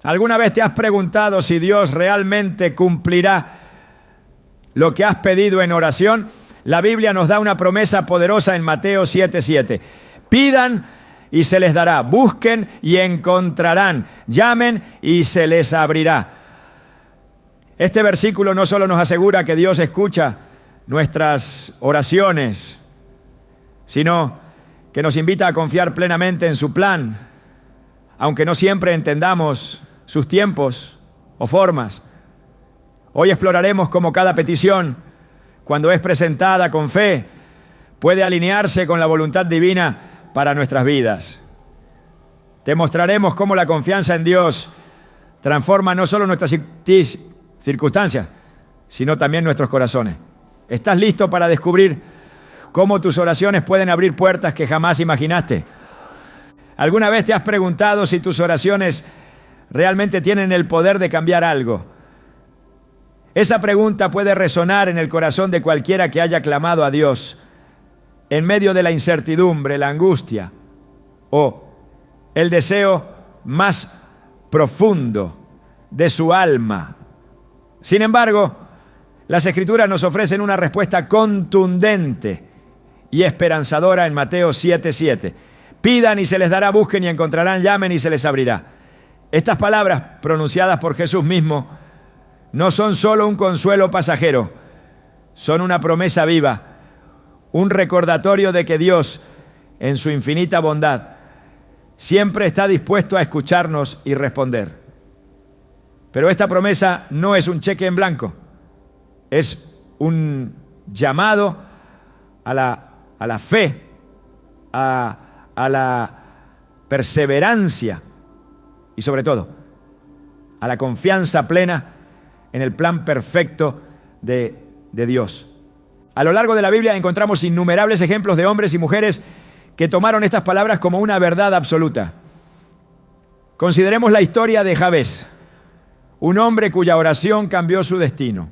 ¿Alguna vez te has preguntado si Dios realmente cumplirá lo que has pedido en oración? La Biblia nos da una promesa poderosa en Mateo 7:7. Pidan y se les dará, busquen y encontrarán, llamen y se les abrirá. Este versículo no solo nos asegura que Dios escucha nuestras oraciones, sino que nos invita a confiar plenamente en su plan, aunque no siempre entendamos sus tiempos o formas. Hoy exploraremos cómo cada petición, cuando es presentada con fe, puede alinearse con la voluntad divina para nuestras vidas. Te mostraremos cómo la confianza en Dios transforma no solo nuestras circunstancias, sino también nuestros corazones. ¿Estás listo para descubrir cómo tus oraciones pueden abrir puertas que jamás imaginaste? ¿Alguna vez te has preguntado si tus oraciones realmente tienen el poder de cambiar algo? Esa pregunta puede resonar en el corazón de cualquiera que haya clamado a Dios en medio de la incertidumbre, la angustia o el deseo más profundo de su alma. Sin embargo, las Escrituras nos ofrecen una respuesta contundente y esperanzadora en Mateo 7:7. Pidan y se les dará, busquen y encontrarán, llamen y se les abrirá. Estas palabras pronunciadas por Jesús mismo no son solo un consuelo pasajero, son una promesa viva, un recordatorio de que Dios, en su infinita bondad, siempre está dispuesto a escucharnos y responder. Pero esta promesa no es un cheque en blanco, es un llamado a la fe, a la perseverancia y sobre todo a la confianza plena en el plan perfecto de Dios. A lo largo de la Biblia encontramos innumerables ejemplos de hombres y mujeres que tomaron estas palabras como una verdad absoluta. Consideremos la historia de Jabez, un hombre cuya oración cambió su destino.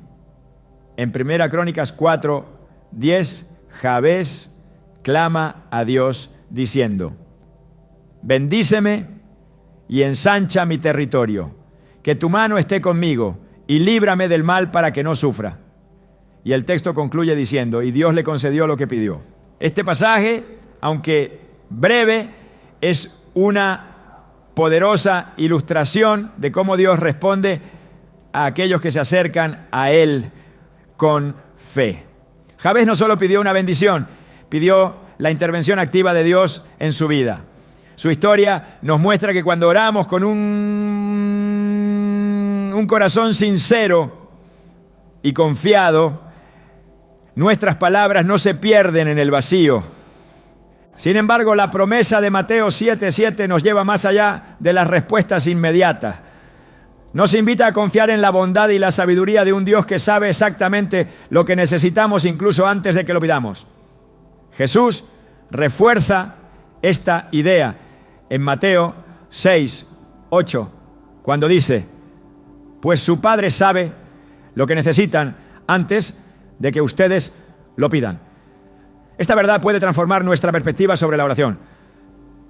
En 1 Crónicas 4:10, Jabez clama a Dios diciendo: bendíceme y ensancha mi territorio, que tu mano esté conmigo y líbrame del mal para que no sufra. Y el texto concluye diciendo: y Dios le concedió lo que pidió. Este pasaje, aunque breve, es una poderosa ilustración de cómo Dios responde a aquellos que se acercan a Él con fe. Jabez no solo pidió una bendición, pidió la intervención activa de Dios en su vida. Su historia nos muestra que cuando oramos con un corazón sincero y confiado, nuestras palabras no se pierden en el vacío. Sin embargo, la promesa de Mateo 7:7 nos lleva más allá de las respuestas inmediatas. Nos invita a confiar en la bondad y la sabiduría de un Dios que sabe exactamente lo que necesitamos incluso antes de que lo pidamos. Jesús refuerza esta idea en Mateo 6:8, cuando dice: pues su Padre sabe lo que necesitan antes de que ustedes lo pidan. Esta verdad puede transformar nuestra perspectiva sobre la oración.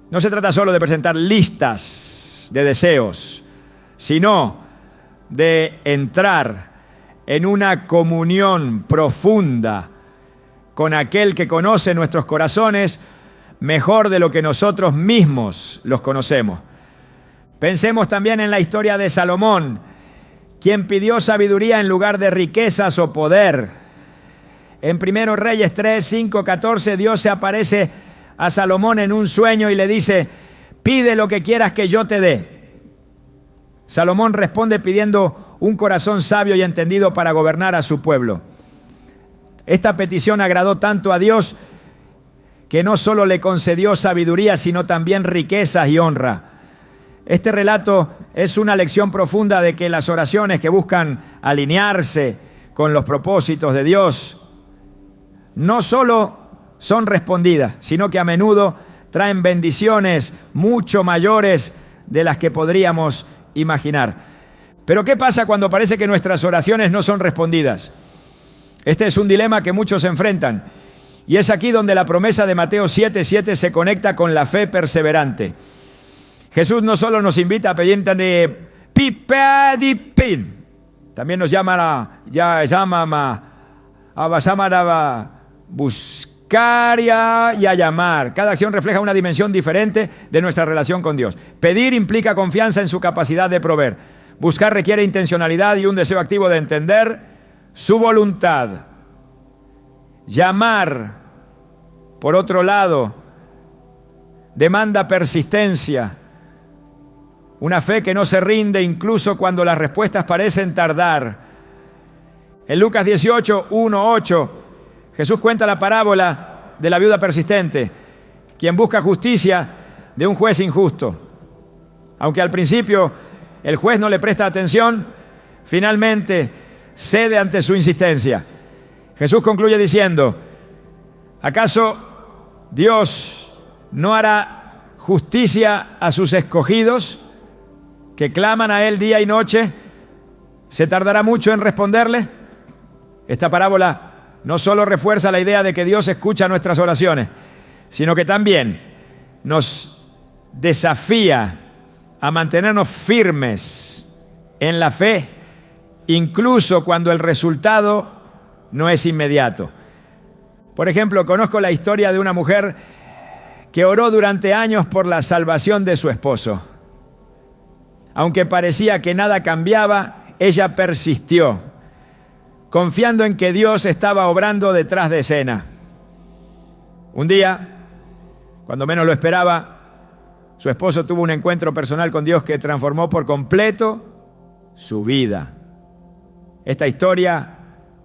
No se trata solo de presentar listas de deseos, sino de entrar en una comunión profunda con aquel que conoce nuestros corazones mejor de lo que nosotros mismos los conocemos. Pensemos también en la historia de Salomón, quien pidió sabiduría en lugar de riquezas o poder. En 1 Reyes 3:5-14, Dios se aparece a Salomón en un sueño y le dice: pide lo que quieras que yo te dé. Salomón responde pidiendo un corazón sabio y entendido para gobernar a su pueblo. Esta petición agradó tanto a Dios que no solo le concedió sabiduría, sino también riquezas y honra. Este relato es una lección profunda de que las oraciones que buscan alinearse con los propósitos de Dios no solo son respondidas, sino que a menudo traen bendiciones mucho mayores de las que podríamos imaginar. Pero ¿qué pasa cuando parece que nuestras oraciones no son respondidas? Este es un dilema que muchos enfrentan, y es aquí donde la promesa de Mateo 7:7 se conecta con la fe perseverante. Jesús no solo nos invita a pedir, pipedipin. También nos llama buscar y a llamar. Cada acción refleja una dimensión diferente de nuestra relación con Dios. Pedir implica confianza en su capacidad de proveer. Buscar requiere intencionalidad y un deseo activo de entender su voluntad. Llamar, por otro lado, demanda persistencia. Una fe que no se rinde incluso cuando las respuestas parecen tardar. En Lucas 18, 1, 8, Jesús cuenta la parábola de la viuda persistente, quien busca justicia de un juez injusto. Aunque al principio el juez no le presta atención, finalmente cede ante su insistencia. Jesús concluye diciendo: ¿acaso Dios no hará justicia a sus escogidos que claman a Él día y noche? ¿Se tardará mucho en responderle? Esta parábola no solo refuerza la idea de que Dios escucha nuestras oraciones, sino que también nos desafía a mantenernos firmes en la fe, incluso cuando el resultado no es inmediato. Por ejemplo, conozco la historia de una mujer que oró durante años por la salvación de su esposo. Aunque parecía que nada cambiaba, ella persistió, confiando en que Dios estaba obrando detrás de escena. Un día, cuando menos lo esperaba, su esposo tuvo un encuentro personal con Dios que transformó por completo su vida. Esta historia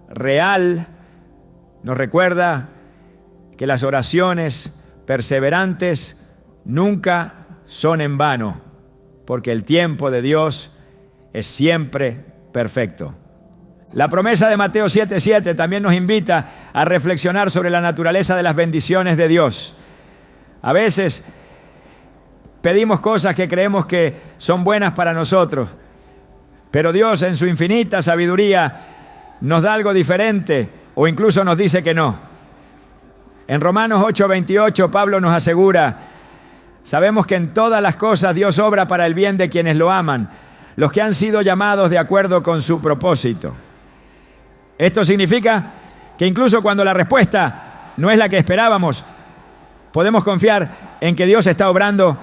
real nos recuerda que las oraciones perseverantes nunca son en vano, porque el tiempo de Dios es siempre perfecto. La promesa de Mateo 7:7 también nos invita a reflexionar sobre la naturaleza de las bendiciones de Dios. A veces pedimos cosas que creemos que son buenas para nosotros, pero Dios en su infinita sabiduría nos da algo diferente o incluso nos dice que no. En Romanos 8:28 Pablo nos asegura: sabemos que en todas las cosas Dios obra para el bien de quienes lo aman, los que han sido llamados de acuerdo con su propósito. Esto significa que incluso cuando la respuesta no es la que esperábamos, podemos confiar en que Dios está obrando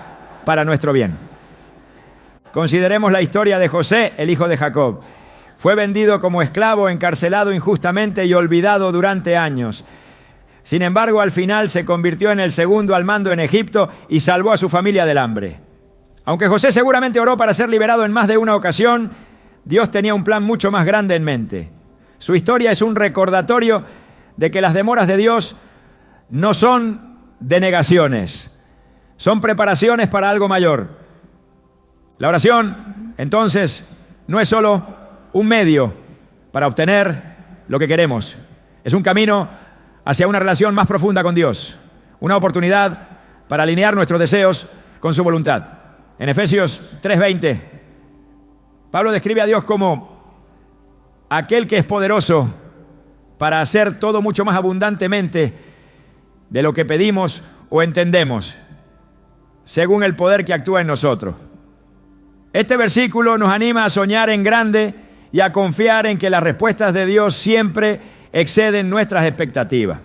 para nuestro bien. Consideremos la historia de José, el hijo de Jacob. Fue vendido como esclavo, encarcelado injustamente y olvidado durante años. Sin embargo, al final se convirtió en el segundo al mando en Egipto y salvó a su familia del hambre. Aunque José seguramente oró para ser liberado en más de una ocasión, Dios tenía un plan mucho más grande en mente. Su historia es un recordatorio de que las demoras de Dios no son denegaciones, son preparaciones para algo mayor. La oración, entonces, no es solo un medio para obtener lo que queremos, es un camino hacia una relación más profunda con Dios, una oportunidad para alinear nuestros deseos con su voluntad. En Efesios 3:20, Pablo describe a Dios como aquel que es poderoso para hacer todo mucho más abundantemente de lo que pedimos o entendemos, según el poder que actúa en nosotros. Este versículo nos anima a soñar en grande y a confiar en que las respuestas de Dios siempre exceden nuestras expectativas.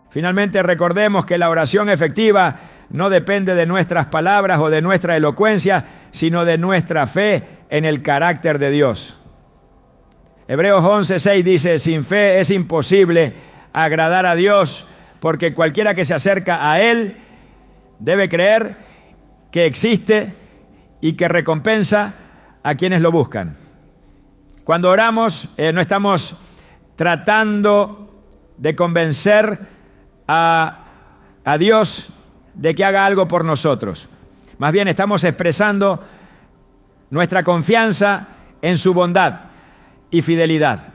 Finalmente, recordemos que la oración efectiva no depende de nuestras palabras o de nuestra elocuencia, sino de nuestra fe en el carácter de Dios. Hebreos 11:6 dice: sin fe es imposible agradar a Dios, porque cualquiera que se acerca a Él debe creer que existe y que recompensa a quienes lo buscan. Cuando oramos, no estamos tratando de convencer a Dios de que haga algo por nosotros. Más bien estamos expresando nuestra confianza en su bondad y fidelidad.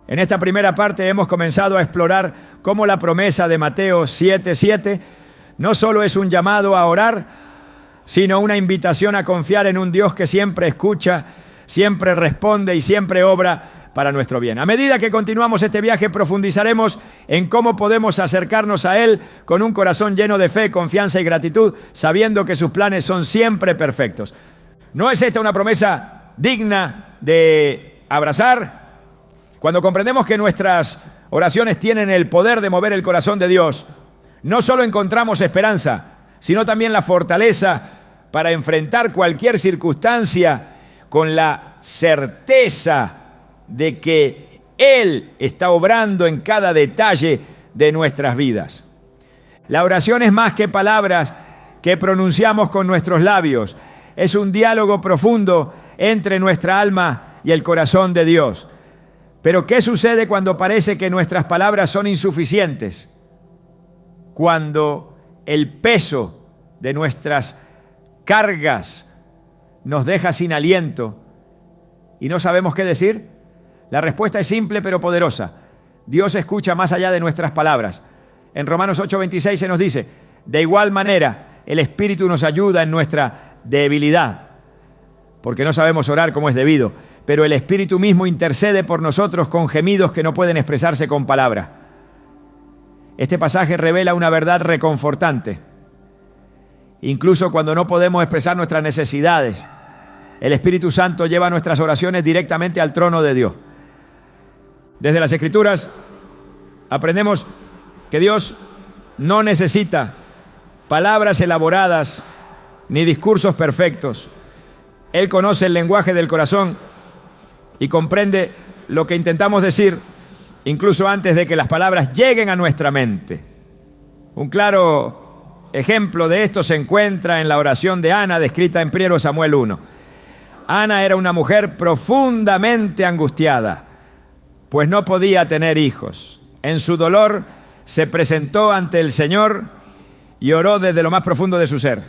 En esta primera parte hemos comenzado a explorar cómo la promesa de Mateo 7:7 no solo es un llamado a orar, sino una invitación a confiar en un Dios que siempre escucha, siempre responde y siempre obra para nuestro bien. A medida que continuamos este viaje, profundizaremos en cómo podemos acercarnos a Él con un corazón lleno de fe, confianza y gratitud, sabiendo que sus planes son siempre perfectos. ¿No es esta una promesa digna de abrazar? Cuando comprendemos que nuestras oraciones tienen el poder de mover el corazón de Dios, no solo encontramos esperanza, sino también la fortaleza para enfrentar cualquier circunstancia con la certeza de que Él está obrando en cada detalle de nuestras vidas. La oración es más que palabras que pronunciamos con nuestros labios. Es un diálogo profundo entre nuestra alma y el corazón de Dios. Pero ¿qué sucede cuando parece que nuestras palabras son insuficientes? Cuando el peso de nuestras cargas nos deja sin aliento y no sabemos qué decir. La respuesta es simple pero poderosa. Dios escucha más allá de nuestras palabras. En Romanos 8:26 se nos dice: de igual manera, el Espíritu nos ayuda en nuestra debilidad, porque no sabemos orar como es debido, pero el Espíritu mismo intercede por nosotros con gemidos que no pueden expresarse con palabras. Este pasaje revela una verdad reconfortante. Incluso cuando no podemos expresar nuestras necesidades, el Espíritu Santo lleva nuestras oraciones directamente al trono de Dios. Desde las Escrituras aprendemos que Dios no necesita palabras elaboradas ni discursos perfectos. Él conoce el lenguaje del corazón y comprende lo que intentamos decir incluso antes de que las palabras lleguen a nuestra mente. Un claro ejemplo de esto se encuentra en la oración de Ana, descrita en 1 Samuel 1. Ana era una mujer profundamente angustiada, pues no podía tener hijos. En su dolor se presentó ante el Señor y oró desde lo más profundo de su ser.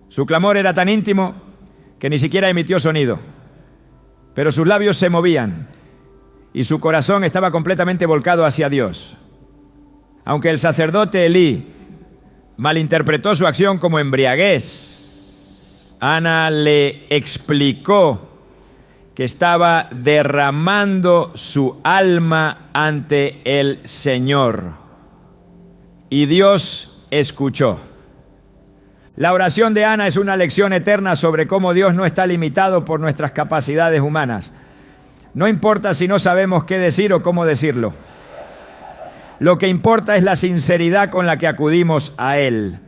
Su clamor era tan íntimo que ni siquiera emitió sonido, pero sus labios se movían y su corazón estaba completamente volcado hacia Dios. Aunque el sacerdote Elí malinterpretó su acción como embriaguez, Ana le explicó que estaba derramando su alma ante el Señor. Y Dios escuchó. La oración de Ana es una lección eterna sobre cómo Dios no está limitado por nuestras capacidades humanas. No importa si no sabemos qué decir o cómo decirlo. Lo que importa es la sinceridad con la que acudimos a Él.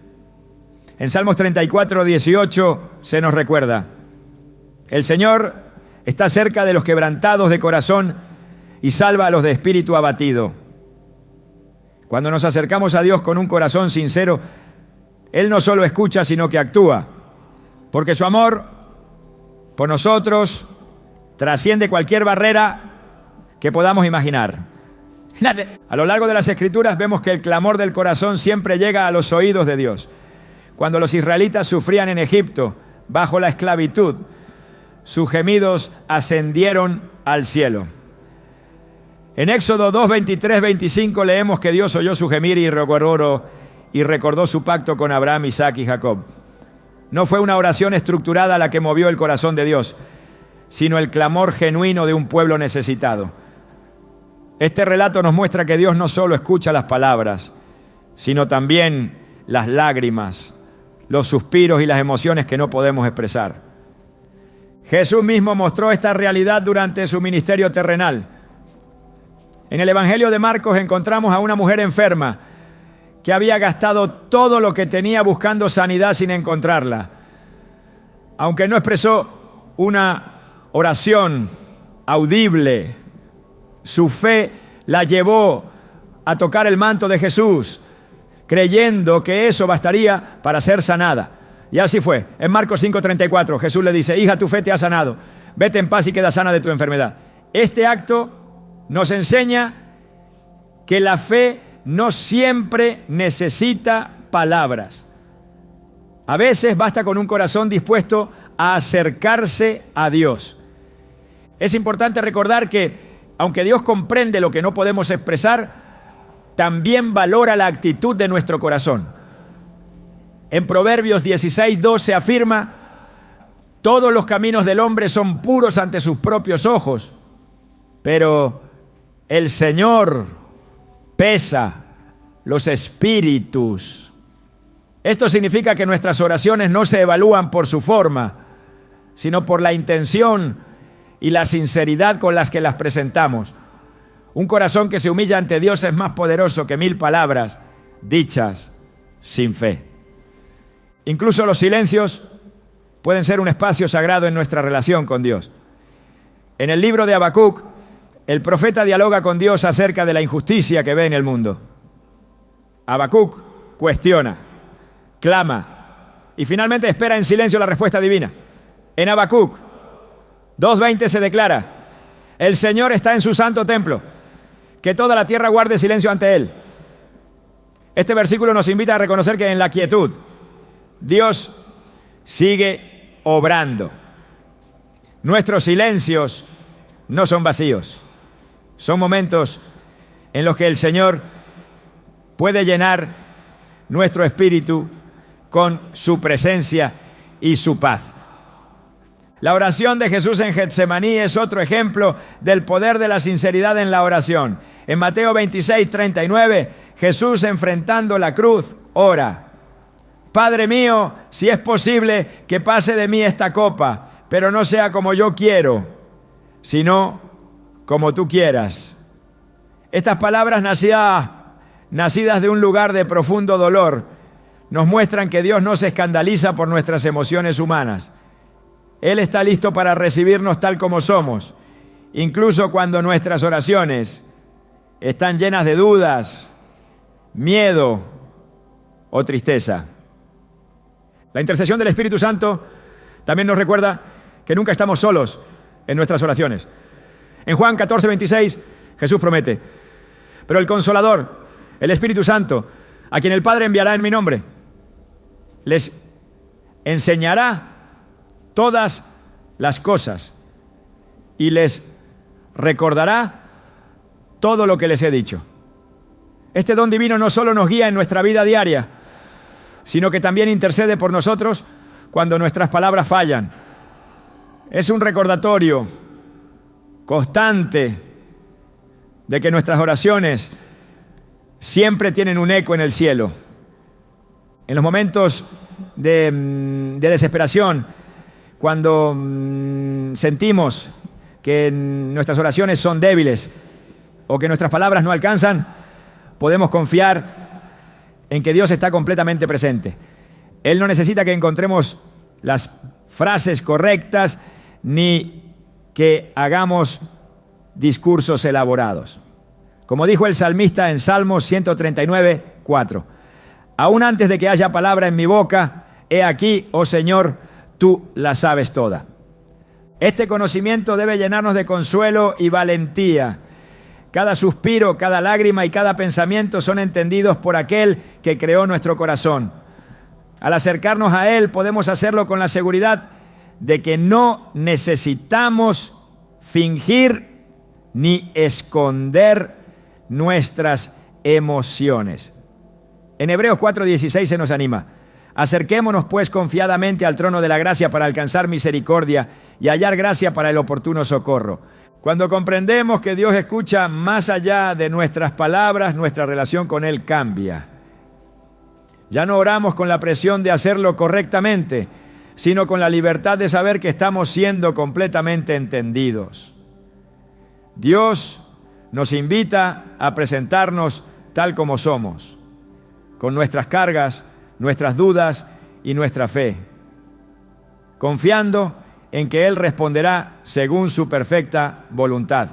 En Salmos 34:18 se nos recuerda: el Señor está cerca de los quebrantados de corazón y salva a los de espíritu abatido. Cuando nos acercamos a Dios con un corazón sincero, Él no solo escucha, sino que actúa, porque su amor por nosotros trasciende cualquier barrera que podamos imaginar. A lo largo de las Escrituras vemos que el clamor del corazón siempre llega a los oídos de Dios. Cuando los israelitas sufrían en Egipto bajo la esclavitud, sus gemidos ascendieron al cielo. En Éxodo 2, 23, 25 leemos que Dios oyó su gemir y recordó su pacto con Abraham, Isaac y Jacob. No fue una oración estructurada la que movió el corazón de Dios, sino el clamor genuino de un pueblo necesitado. Este relato nos muestra que Dios no solo escucha las palabras, sino también las lágrimas, los suspiros y las emociones que no podemos expresar. Jesús mismo mostró esta realidad durante su ministerio terrenal. En el Evangelio de Marcos encontramos a una mujer enferma que había gastado todo lo que tenía buscando sanidad sin encontrarla. Aunque no expresó una oración audible, su fe la llevó a tocar el manto de Jesús, creyendo que eso bastaría para ser sanada. Y así fue. En Marcos 5:34 Jesús le dice: hija, tu fe te ha sanado, vete en paz y queda sana de tu enfermedad. Este acto nos enseña que la fe no siempre necesita palabras. A veces basta con un corazón dispuesto a acercarse a Dios. Es importante recordar que, aunque Dios comprende lo que no podemos expresar, también valora la actitud de nuestro corazón. En Proverbios 16:12 afirma: todos los caminos del hombre son puros ante sus propios ojos, pero el Señor pesa los espíritus. Esto significa que nuestras oraciones no se evalúan por su forma, sino por la intención y la sinceridad con las que las presentamos. Un corazón que se humilla ante Dios es más poderoso que 1000 palabras dichas sin fe. Incluso los silencios pueden ser un espacio sagrado en nuestra relación con Dios. En el libro de Habacuc, el profeta dialoga con Dios acerca de la injusticia que ve en el mundo. Habacuc cuestiona, clama y finalmente espera en silencio la respuesta divina. En Habacuc 2:20 se declara: el Señor está en su santo templo, que toda la tierra guarde silencio ante Él. Este versículo nos invita a reconocer que en la quietud Dios sigue obrando. Nuestros silencios no son vacíos, son momentos en los que el Señor puede llenar nuestro espíritu con su presencia y su paz. La oración de Jesús en Getsemaní es otro ejemplo del poder de la sinceridad en la oración. En Mateo 26:39, Jesús, enfrentando la cruz, ora: Padre mío, si es posible, que pase de mí esta copa, pero no sea como yo quiero, sino como tú quieras. Estas palabras nacidas de un lugar de profundo dolor nos muestran que Dios no se escandaliza por nuestras emociones humanas. Él está listo para recibirnos tal como somos, incluso cuando nuestras oraciones están llenas de dudas, miedo o tristeza. La intercesión del Espíritu Santo también nos recuerda que nunca estamos solos en nuestras oraciones. En Juan 14:26, Jesús promete: pero el Consolador, el Espíritu Santo, a quien el Padre enviará en mi nombre, les enseñará todas las cosas y les recordará todo lo que les he dicho. Este don divino no solo nos guía en nuestra vida diaria, sino que también intercede por nosotros cuando nuestras palabras fallan. Es un recordatorio constante de que nuestras oraciones siempre tienen un eco en el cielo. En los momentos de desesperación, cuando sentimos que nuestras oraciones son débiles o que nuestras palabras no alcanzan, podemos confiar en que Dios está completamente presente. Él no necesita que encontremos las frases correctas ni que hagamos discursos elaborados. Como dijo el salmista en Salmos 139:4: aún antes de que haya palabra en mi boca, he aquí, oh Señor, tú la sabes toda. Este conocimiento debe llenarnos de consuelo y valentía. Cada suspiro, cada lágrima y cada pensamiento son entendidos por aquel que creó nuestro corazón. Al acercarnos a Él, podemos hacerlo con la seguridad de que no necesitamos fingir ni esconder nuestras emociones. En Hebreos 4:16 se nos anima: acerquémonos pues confiadamente al trono de la gracia para alcanzar misericordia y hallar gracia para el oportuno socorro. Cuando comprendemos que Dios escucha más allá de nuestras palabras, nuestra relación con Él cambia. Ya no oramos con la presión de hacerlo correctamente, sino con la libertad de saber que estamos siendo completamente entendidos. Dios nos invita a presentarnos tal como somos, con nuestras cargas, nuestras dudas y nuestra fe, confiando en que Él responderá según su perfecta voluntad.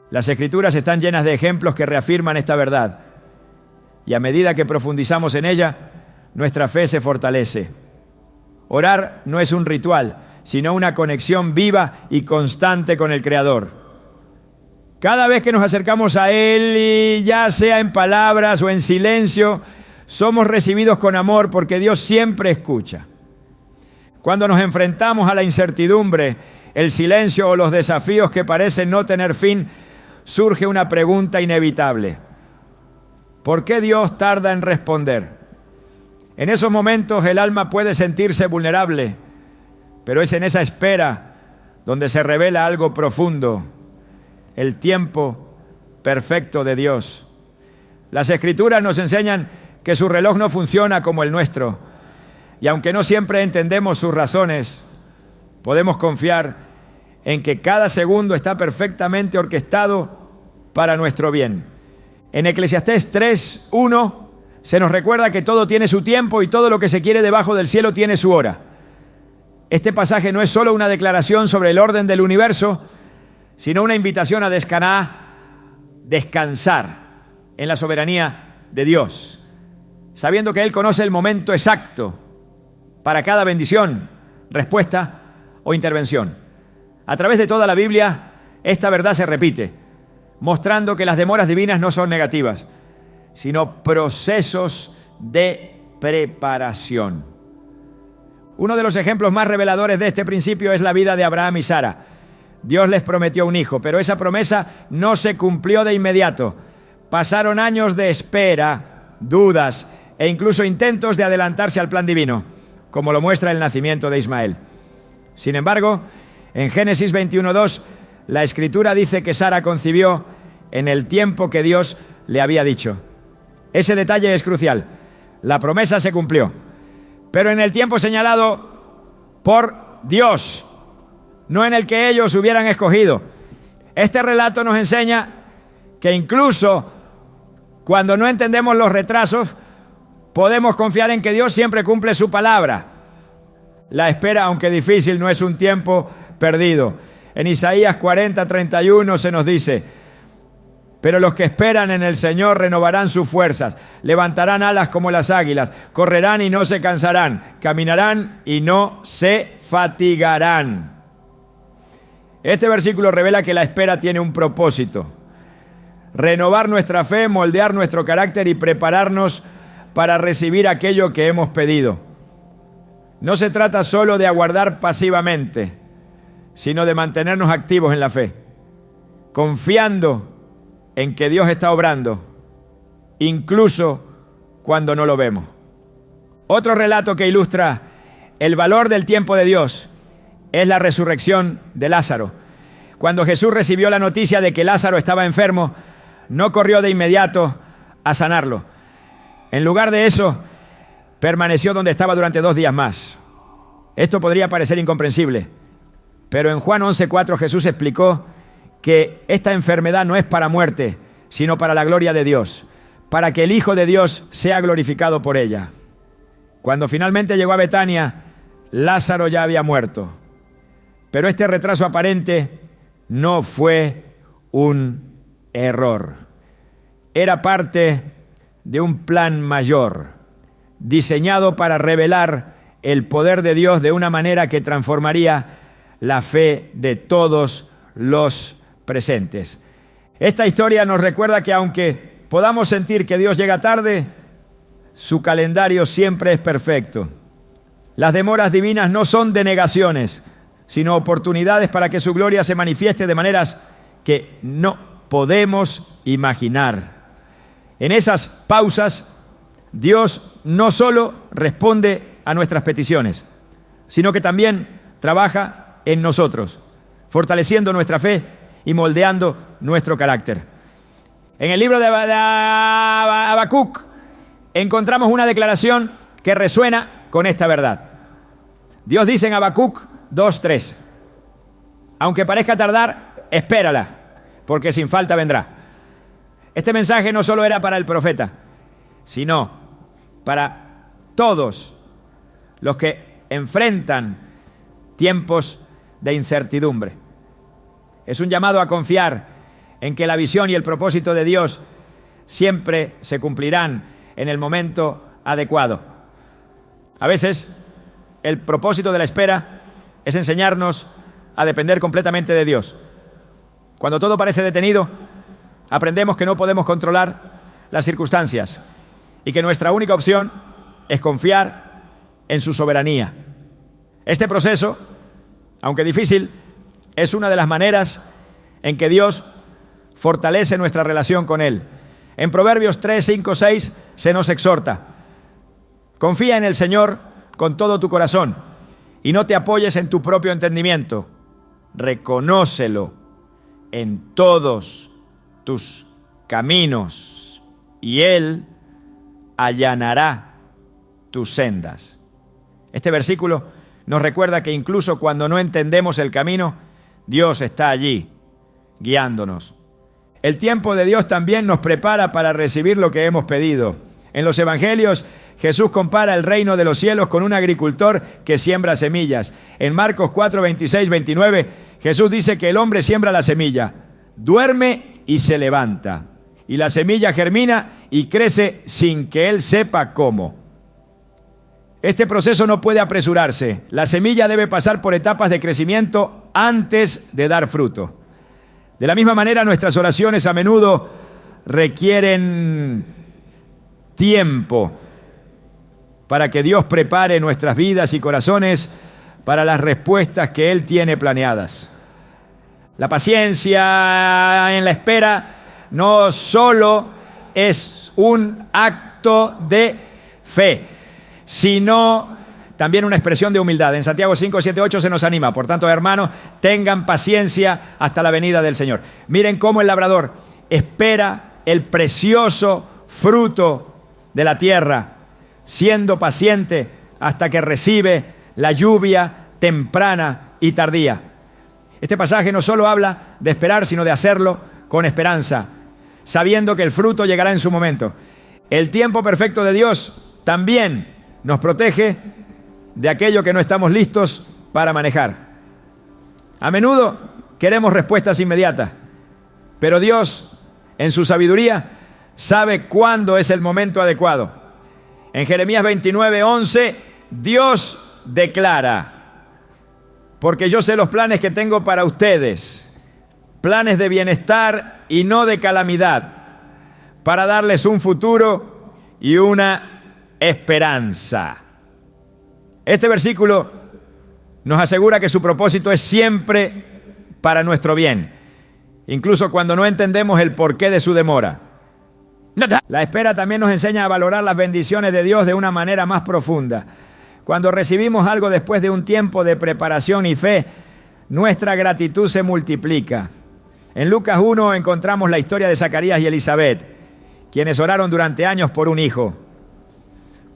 Las Escrituras están llenas de ejemplos que reafirman esta verdad, y a medida que profundizamos en ella, nuestra fe se fortalece. Orar no es un ritual, sino una conexión viva y constante con el Creador. Cada vez que nos acercamos a Él, ya sea en palabras o en silencio, somos recibidos con amor porque Dios siempre escucha. Cuando nos enfrentamos a la incertidumbre, el silencio o los desafíos que parecen no tener fin, surge una pregunta inevitable: ¿por qué Dios tarda en responder? En esos momentos el alma puede sentirse vulnerable, pero es en esa espera donde se revela algo profundo: el tiempo perfecto de Dios. Las Escrituras nos enseñan que su reloj no funciona como el nuestro, y aunque no siempre entendemos sus razones, podemos confiar en que cada segundo está perfectamente orquestado para nuestro bien. En Eclesiastés 3:1 se nos recuerda que todo tiene su tiempo y todo lo que se quiere debajo del cielo tiene su hora. Este pasaje no es solo una declaración sobre el orden del universo, sino una invitación a descansar en la soberanía de Dios, sabiendo que Él conoce el momento exacto para cada bendición, respuesta o intervención. A través de toda la Biblia, esta verdad se repite, mostrando que las demoras divinas no son negativas, sino procesos de preparación. Uno de los ejemplos más reveladores de este principio es la vida de Abraham y Sara. Dios les prometió un hijo, pero esa promesa no se cumplió de inmediato. Pasaron años de espera, dudas e incluso intentos de adelantarse al plan divino, como lo muestra el nacimiento de Ismael. Sin embargo, en Génesis 21:2, la Escritura dice que Sara concibió en el tiempo que Dios le había dicho. Ese detalle es crucial. La promesa se cumplió, pero en el tiempo señalado por Dios, no en el que ellos hubieran escogido. Este relato nos enseña que incluso cuando no entendemos los retrasos, podemos confiar en que Dios siempre cumple su palabra. La espera, aunque difícil, no es un tiempo perdido. En Isaías 40:31 se nos dice: pero los que esperan en el Señor renovarán sus fuerzas, levantarán alas como las águilas, correrán y no se cansarán, caminarán y no se fatigarán. Este versículo revela que la espera tiene un propósito: renovar nuestra fe, moldear nuestro carácter y prepararnos para recibir aquello que hemos pedido. No se trata solo de aguardar pasivamente, sino de mantenernos activos en la fe, confiando en que Dios está obrando, incluso cuando no lo vemos. Otro relato que ilustra el valor del tiempo de Dios es la resurrección de Lázaro. Cuando Jesús recibió la noticia de que Lázaro estaba enfermo, no corrió de inmediato a sanarlo. En lugar de eso, permaneció donde estaba durante 2 días más. Esto podría parecer incomprensible, pero en Juan 11:4 Jesús explicó que esta enfermedad no es para muerte, sino para la gloria de Dios, para que el Hijo de Dios sea glorificado por ella. Cuando finalmente llegó a Betania, Lázaro ya había muerto. Pero este retraso aparente no fue un error. Era parte de un plan mayor, diseñado para revelar el poder de Dios de una manera que transformaría la fe de todos los presentes. Esta historia nos recuerda que aunque podamos sentir que Dios llega tarde, su calendario siempre es perfecto. Las demoras divinas no son denegaciones, sino oportunidades para que su gloria se manifieste de maneras que no podemos imaginar. En esas pausas, Dios no solo responde a nuestras peticiones, sino que también trabaja en nosotros, fortaleciendo nuestra fe y moldeando nuestro carácter. En el libro de Habacuc encontramos una declaración que resuena con esta verdad. Dios dice en Habacuc 2:3: aunque parezca tardar, espérala, porque sin falta vendrá. Este mensaje no solo era para el profeta, sino para todos los que enfrentan tiempos de incertidumbre. Es un llamado a confiar en que la visión y el propósito de Dios siempre se cumplirán en el momento adecuado. A veces, el propósito de la espera es enseñarnos a depender completamente de Dios. Cuando todo parece detenido, aprendemos que no podemos controlar las circunstancias y que nuestra única opción es confiar en su soberanía. Este proceso, aunque difícil, es una de las maneras en que Dios fortalece nuestra relación con Él. En Proverbios 3, 5, 6 se nos exhorta: confía en el Señor con todo tu corazón y no te apoyes en tu propio entendimiento. Reconócelo en todos tus caminos y Él allanará tus sendas. Este versículo nos recuerda que incluso cuando no entendemos el camino, Dios está allí, guiándonos. El tiempo de Dios también nos prepara para recibir lo que hemos pedido. En los evangelios, Jesús compara el reino de los cielos con un agricultor que siembra semillas. En Marcos 4, 26, 29, Jesús dice que el hombre siembra la semilla, duerme y se levanta. Y la semilla germina y crece sin que él sepa cómo. Este proceso no puede apresurarse. La semilla debe pasar por etapas de crecimiento antes de dar fruto. De la misma manera, nuestras oraciones a menudo requieren tiempo para que Dios prepare nuestras vidas y corazones para las respuestas que Él tiene planeadas. La paciencia en la espera no solo es un acto de fe, sino también una expresión de humildad. En Santiago 5, 7, 8 se nos anima. Por tanto, hermanos, tengan paciencia hasta la venida del Señor. Miren cómo el labrador espera el precioso fruto de la tierra, siendo paciente hasta que recibe la lluvia temprana y tardía. Este pasaje no solo habla de esperar, sino de hacerlo con esperanza, sabiendo que el fruto llegará en su momento. El tiempo perfecto de Dios también nos protege de aquello que no estamos listos para manejar. A menudo queremos respuestas inmediatas, pero Dios, en su sabiduría, sabe cuándo es el momento adecuado. En Jeremías 29, 11, Dios declara: porque yo sé los planes que tengo para ustedes, planes de bienestar y no de calamidad, para darles un futuro y una esperanza. Este versículo nos asegura que su propósito es siempre para nuestro bien, incluso cuando no entendemos el porqué de su demora. La espera también nos enseña a valorar las bendiciones de Dios de una manera más profunda. Cuando recibimos algo después de un tiempo de preparación y fe, nuestra gratitud se multiplica. En Lucas 1 encontramos la historia de Zacarías y Elizabeth, quienes oraron durante años por un hijo.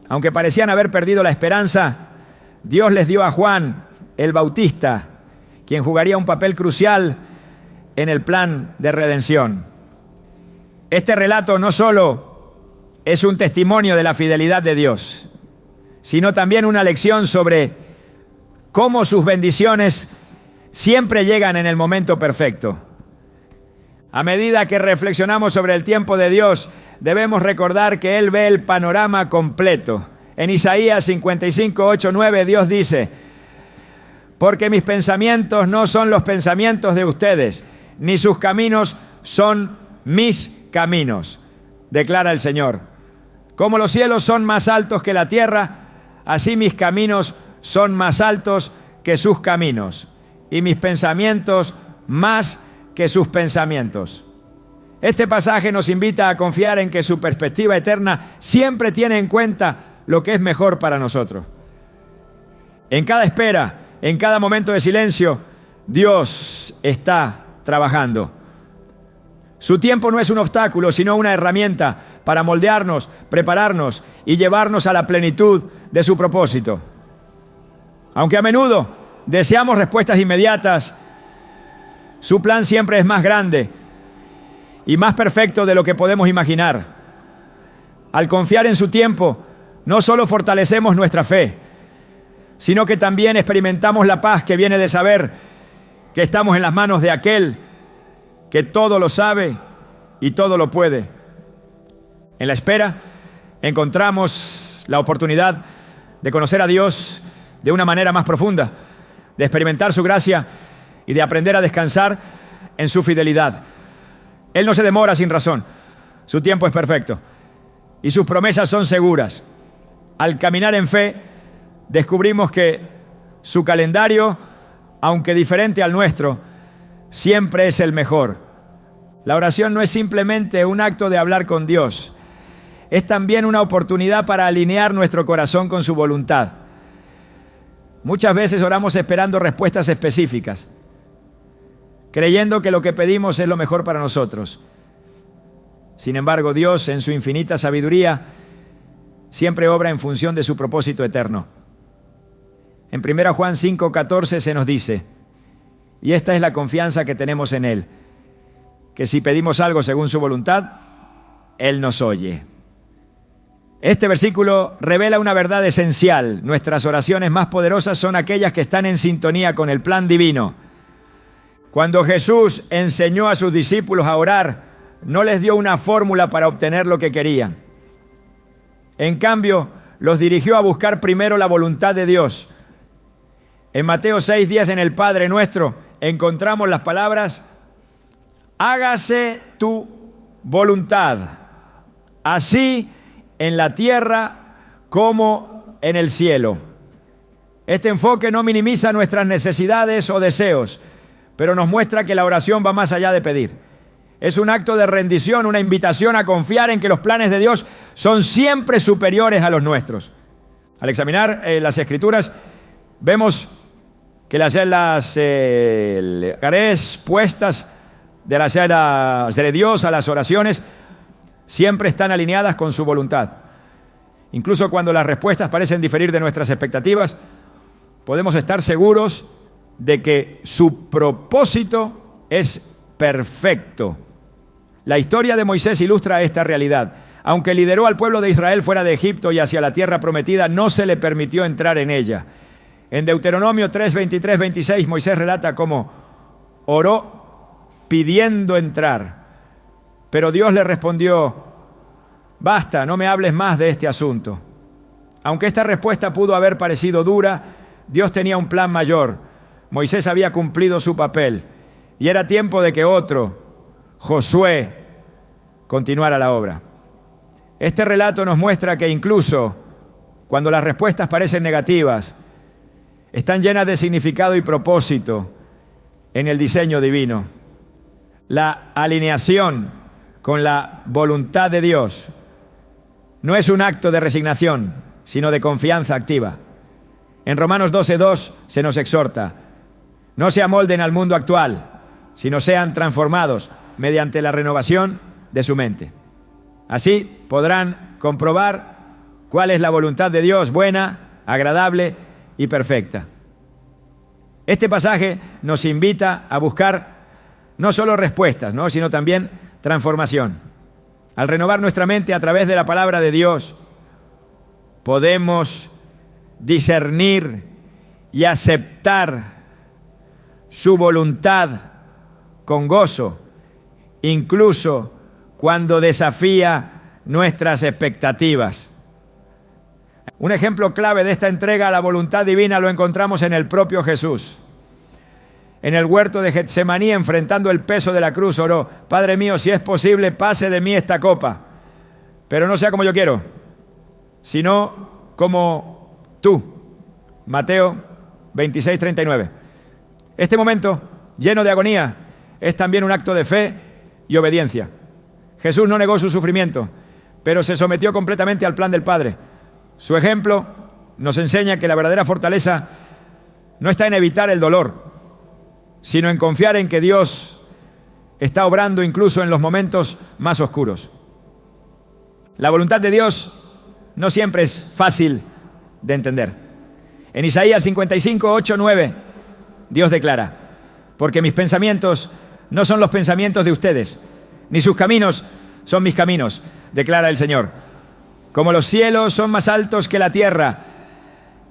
Aunque parecían haber perdido la esperanza, Dios les dio a Juan el Bautista, quien jugaría un papel crucial en el plan de redención. Este relato no solo es un testimonio de la fidelidad de Dios, sino también una lección sobre cómo sus bendiciones siempre llegan en el momento perfecto. A medida que reflexionamos sobre el tiempo de Dios, debemos recordar que Él ve el panorama completo. En Isaías 55, 8, 9, Dios dice: porque mis pensamientos no son los pensamientos de ustedes, ni sus caminos son mis caminos, declara el Señor. Como los cielos son más altos que la tierra, así mis caminos son más altos que sus caminos, y mis pensamientos más que sus pensamientos. Este pasaje nos invita a confiar en que su perspectiva eterna siempre tiene en cuenta lo que es mejor para nosotros. En cada espera, en cada momento de silencio, Dios está trabajando. Su tiempo no es un obstáculo, sino una herramienta para moldearnos, prepararnos y llevarnos a la plenitud de su propósito. Aunque a menudo deseamos respuestas inmediatas, su plan siempre es más grande y más perfecto de lo que podemos imaginar. Al confiar en su tiempo, no solo fortalecemos nuestra fe, sino que también experimentamos la paz que viene de saber que estamos en las manos de aquel que todo lo sabe y todo lo puede. En la espera encontramos la oportunidad de conocer a Dios de una manera más profunda, de experimentar su gracia y de aprender a descansar en su fidelidad. Él no se demora sin razón, su tiempo es perfecto y sus promesas son seguras. Al caminar en fe, descubrimos que su calendario, aunque diferente al nuestro, siempre es el mejor. La oración no es simplemente un acto de hablar con Dios, es también una oportunidad para alinear nuestro corazón con su voluntad. Muchas veces oramos esperando respuestas específicas, creyendo que lo que pedimos es lo mejor para nosotros. Sin embargo, Dios, en su infinita sabiduría, siempre obra en función de su propósito eterno. En 1 Juan 5:14 se nos dice, y esta es la confianza que tenemos en Él, que si pedimos algo según su voluntad, Él nos oye. Este versículo revela una verdad esencial. Nuestras oraciones más poderosas son aquellas que están en sintonía con el plan divino. Cuando Jesús enseñó a sus discípulos a orar, no les dio una fórmula para obtener lo que querían. En cambio, los dirigió a buscar primero la voluntad de Dios. En Mateo 6:10, en el Padre Nuestro, encontramos las palabras: hágase tu voluntad, así en la tierra como en el cielo. Este enfoque no minimiza nuestras necesidades o deseos, pero nos muestra que la oración va más allá de pedir. Es un acto de rendición, una invitación a confiar en que los planes de Dios son siempre superiores a los nuestros. Al examinar las Escrituras, vemos que las respuestas de Dios a las oraciones siempre están alineadas con su voluntad. Incluso cuando las respuestas parecen diferir de nuestras expectativas, podemos estar seguros de que su propósito es perfecto. La historia de Moisés ilustra esta realidad. Aunque lideró al pueblo de Israel fuera de Egipto y hacia la tierra prometida, no se le permitió entrar en ella. En Deuteronomio 3, 23, 26, Moisés relata cómo oró pidiendo entrar. Pero Dios le respondió: basta, no me hables más de este asunto. Aunque esta respuesta pudo haber parecido dura, Dios tenía un plan mayor. Moisés había cumplido su papel y era tiempo de que otro, Josué, continuara la obra. Este relato nos muestra que incluso cuando las respuestas parecen negativas, están llenas de significado y propósito en el diseño divino. La alineación con la voluntad de Dios no es un acto de resignación, sino de confianza activa. En Romanos 12:2 se nos exhorta: no se amolden al mundo actual, sino sean transformados mediante la renovación de su mente. Así podrán comprobar cuál es la voluntad de Dios, buena, agradable y perfecta. Este pasaje nos invita a buscar no solo respuestas, sino también transformación. Al renovar nuestra mente a través de la palabra de Dios, podemos discernir y aceptar su voluntad con gozo, incluso cuando desafía nuestras expectativas. Un ejemplo clave de esta entrega a la voluntad divina lo encontramos en el propio Jesús. En el huerto de Getsemaní, enfrentando el peso de la cruz, oró: Padre mío, si es posible, pase de mí esta copa, pero no sea como yo quiero, sino como tú. Mateo 26:39. Este momento, lleno de agonía, es también un acto de fe y obediencia. Jesús no negó su sufrimiento, pero se sometió completamente al plan del Padre. Su ejemplo nos enseña que la verdadera fortaleza no está en evitar el dolor, sino en confiar en que Dios está obrando incluso en los momentos más oscuros. La voluntad de Dios no siempre es fácil de entender. En Isaías 55, 8, 9, Dios declara: porque mis pensamientos no son los pensamientos de ustedes, ni sus caminos son mis caminos, declara el Señor. Como los cielos son más altos que la tierra,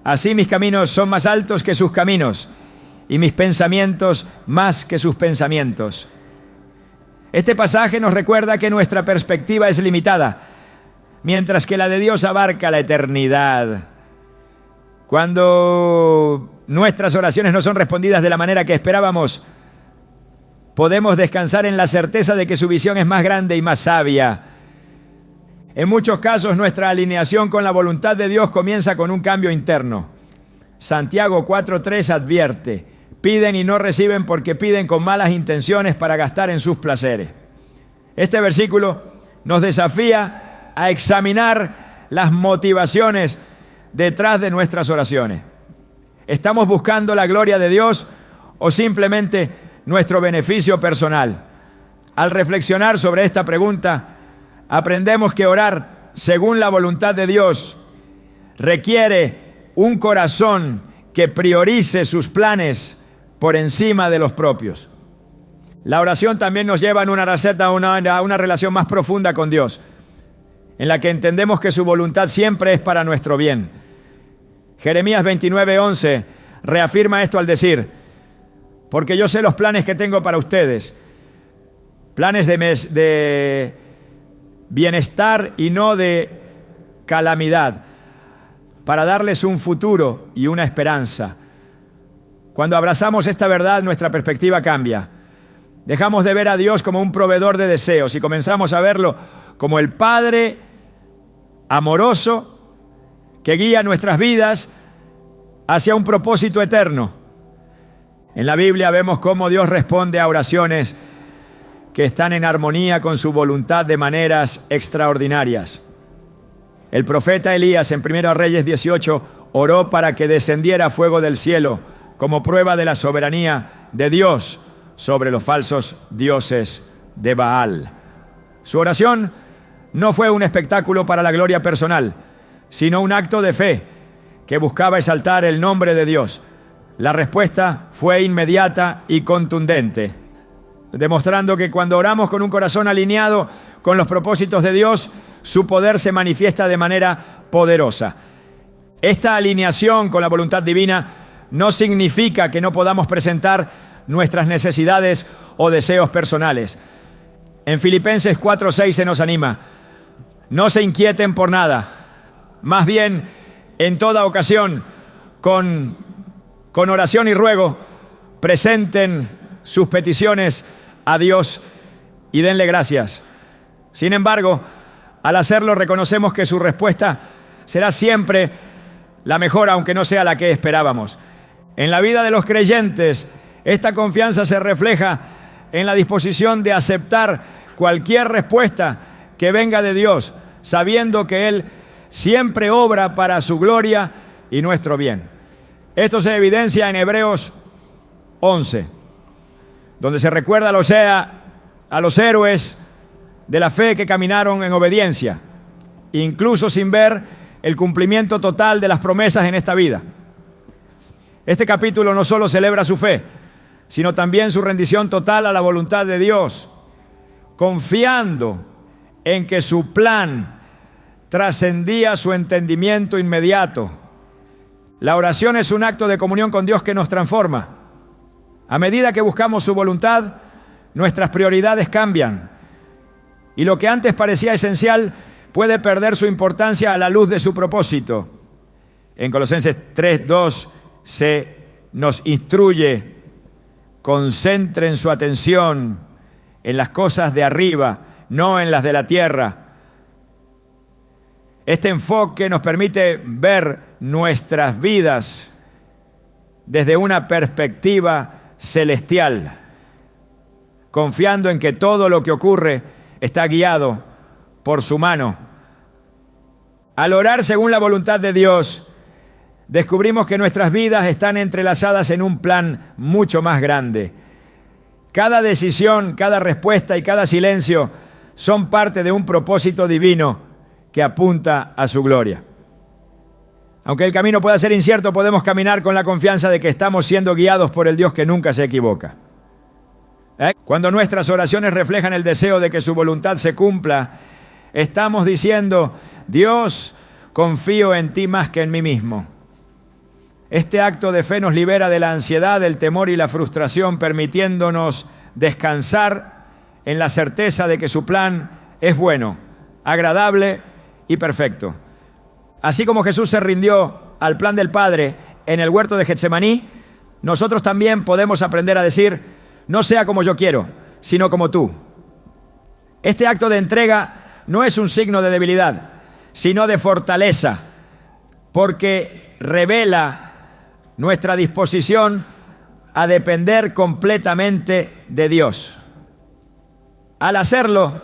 así mis caminos son más altos que sus caminos, y mis pensamientos más que sus pensamientos. Este pasaje nos recuerda que nuestra perspectiva es limitada, mientras que la de Dios abarca la eternidad. Cuando nuestras oraciones no son respondidas de la manera que esperábamos, podemos descansar en la certeza de que su visión es más grande y más sabia. En muchos casos, nuestra alineación con la voluntad de Dios comienza con un cambio interno. Santiago 4:3 advierte: piden y no reciben porque piden con malas intenciones para gastar en sus placeres. Este versículo nos desafía a examinar las motivaciones detrás de nuestras oraciones. ¿Estamos buscando la gloria de Dios o simplemente nuestro beneficio personal? Al reflexionar sobre esta pregunta, aprendemos que orar según la voluntad de Dios requiere un corazón que priorice sus planes por encima de los propios. La oración también nos lleva en una receta a una relación más profunda con Dios, en la que entendemos que su voluntad siempre es para nuestro bien. Jeremías 29:11 reafirma esto al decir: porque yo sé los planes que tengo para ustedes, planes de bienestar y no de calamidad, para darles un futuro y una esperanza. Cuando abrazamos esta verdad, nuestra perspectiva cambia. Dejamos de ver a Dios como un proveedor de deseos y comenzamos a verlo como el Padre amoroso que guía nuestras vidas hacia un propósito eterno. En la Biblia vemos cómo Dios responde a oraciones que están en armonía con su voluntad de maneras extraordinarias. El profeta Elías en 1 Reyes 18 oró para que descendiera fuego del cielo como prueba de la soberanía de Dios sobre los falsos dioses de Baal. Su oración no fue un espectáculo para la gloria personal, sino un acto de fe que buscaba exaltar el nombre de Dios. La respuesta fue inmediata y contundente, demostrando que cuando oramos con un corazón alineado con los propósitos de Dios, su poder se manifiesta de manera poderosa. Esta alineación con la voluntad divina no significa que no podamos presentar nuestras necesidades o deseos personales. En Filipenses 4:6 se nos anima: no se inquieten por nada, más bien en toda ocasión, con oración y ruego, presenten sus peticiones a Dios y denle gracias. Sin embargo, al hacerlo reconocemos que su respuesta será siempre la mejor, aunque no sea la que esperábamos. En la vida de los creyentes, esta confianza se refleja en la disposición de aceptar cualquier respuesta que venga de Dios, sabiendo que Él siempre obra para su gloria y nuestro bien. Esto se evidencia en Hebreos 11, donde se recuerda a los héroes de la fe que caminaron en obediencia, incluso sin ver el cumplimiento total de las promesas en esta vida. Este capítulo no solo celebra su fe, sino también su rendición total a la voluntad de Dios, confiando en que su plan trascendía su entendimiento inmediato. La oración es un acto de comunión con Dios que nos transforma. A medida que buscamos su voluntad, nuestras prioridades cambian, y lo que antes parecía esencial puede perder su importancia a la luz de su propósito. En Colosenses 3:2 se nos instruye: concentren su atención en las cosas de arriba, no en las de la tierra. Este enfoque nos permite ver nuestras vidas desde una perspectiva celestial, confiando en que todo lo que ocurre está guiado por su mano. Al orar según la voluntad de Dios, descubrimos que nuestras vidas están entrelazadas en un plan mucho más grande. Cada decisión, cada respuesta y cada silencio son parte de un propósito divino que apunta a su gloria. Aunque el camino pueda ser incierto, podemos caminar con la confianza de que estamos siendo guiados por el Dios que nunca se equivoca. Cuando nuestras oraciones reflejan el deseo de que su voluntad se cumpla, estamos diciendo: Dios, confío en ti más que en mí mismo. Este acto de fe nos libera de la ansiedad, del temor y la frustración, permitiéndonos descansar en la certeza de que su plan es bueno, agradable y perfecto. Así como Jesús se rindió al plan del Padre en el huerto de Getsemaní, nosotros también podemos aprender a decir: no sea como yo quiero, sino como tú. Este acto de entrega no es un signo de debilidad, sino de fortaleza, porque revela nuestra disposición a depender completamente de Dios. Al hacerlo,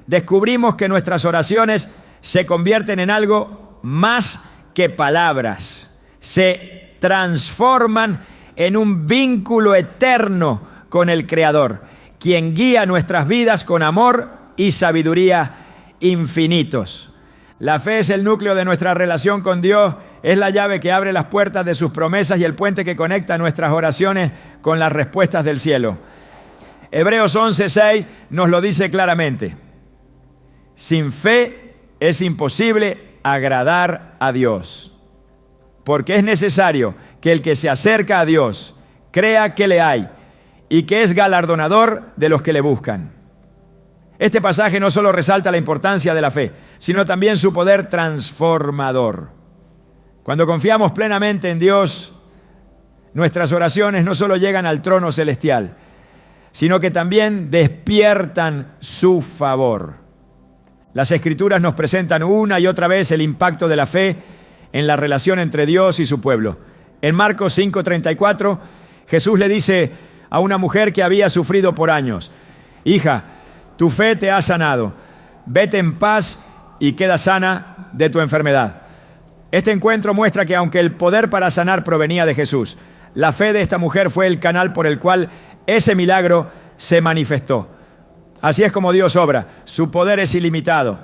descubrimos que nuestras oraciones se convierten en algo más que palabras. Se transforman en un vínculo eterno con el Creador, quien guía nuestras vidas con amor y sabiduría infinitos. La fe es el núcleo de nuestra relación con Dios, es la llave que abre las puertas de sus promesas y el puente que conecta nuestras oraciones con las respuestas del cielo. Hebreos 11:6 nos lo dice claramente. Sin fe es imposible agradar a Dios, porque es necesario que el que se acerca a Dios crea que le hay y que es galardonador de los que le buscan. Este pasaje no solo resalta la importancia de la fe, sino también su poder transformador. Cuando confiamos plenamente en Dios, nuestras oraciones no solo llegan al trono celestial, sino que también despiertan su favor. Las Escrituras nos presentan una y otra vez el impacto de la fe en la relación entre Dios y su pueblo. En Marcos 5:34, Jesús le dice a una mujer que había sufrido por años: hija, tu fe te ha sanado, vete en paz y queda sana de tu enfermedad. Este encuentro muestra que aunque el poder para sanar provenía de Jesús, la fe de esta mujer fue el canal por el cual ese milagro se manifestó. Así es como Dios obra, su poder es ilimitado,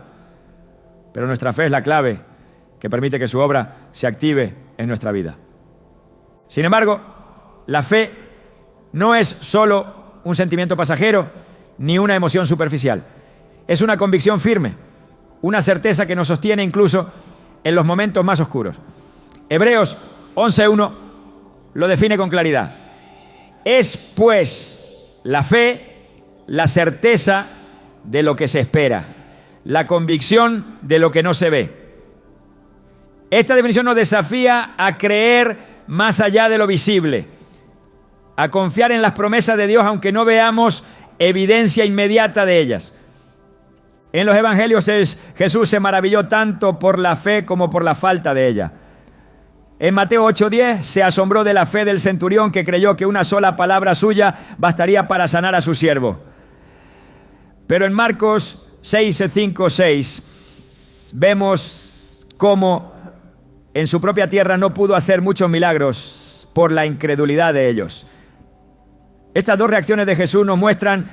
pero nuestra fe es la clave que permite que su obra se active en nuestra vida. Sin embargo, la fe no es solo un sentimiento pasajero ni una emoción superficial. Es una convicción firme, una certeza que nos sostiene incluso en los momentos más oscuros. Hebreos 11:1 lo define con claridad. Es pues la fe la certeza de lo que se espera, la convicción de lo que no se ve. Esta definición nos desafía a creer más allá de lo visible, a confiar en las promesas de Dios aunque no veamos evidencia inmediata de ellas. En los evangelios Jesús se maravilló tanto por la fe como por la falta de ella. En Mateo 8:10 se asombró de la fe del centurión que creyó que una sola palabra suya bastaría para sanar a su siervo. Pero en Marcos 6:5-6 vemos cómo en su propia tierra no pudo hacer muchos milagros por la incredulidad de ellos. Estas dos reacciones de Jesús nos muestran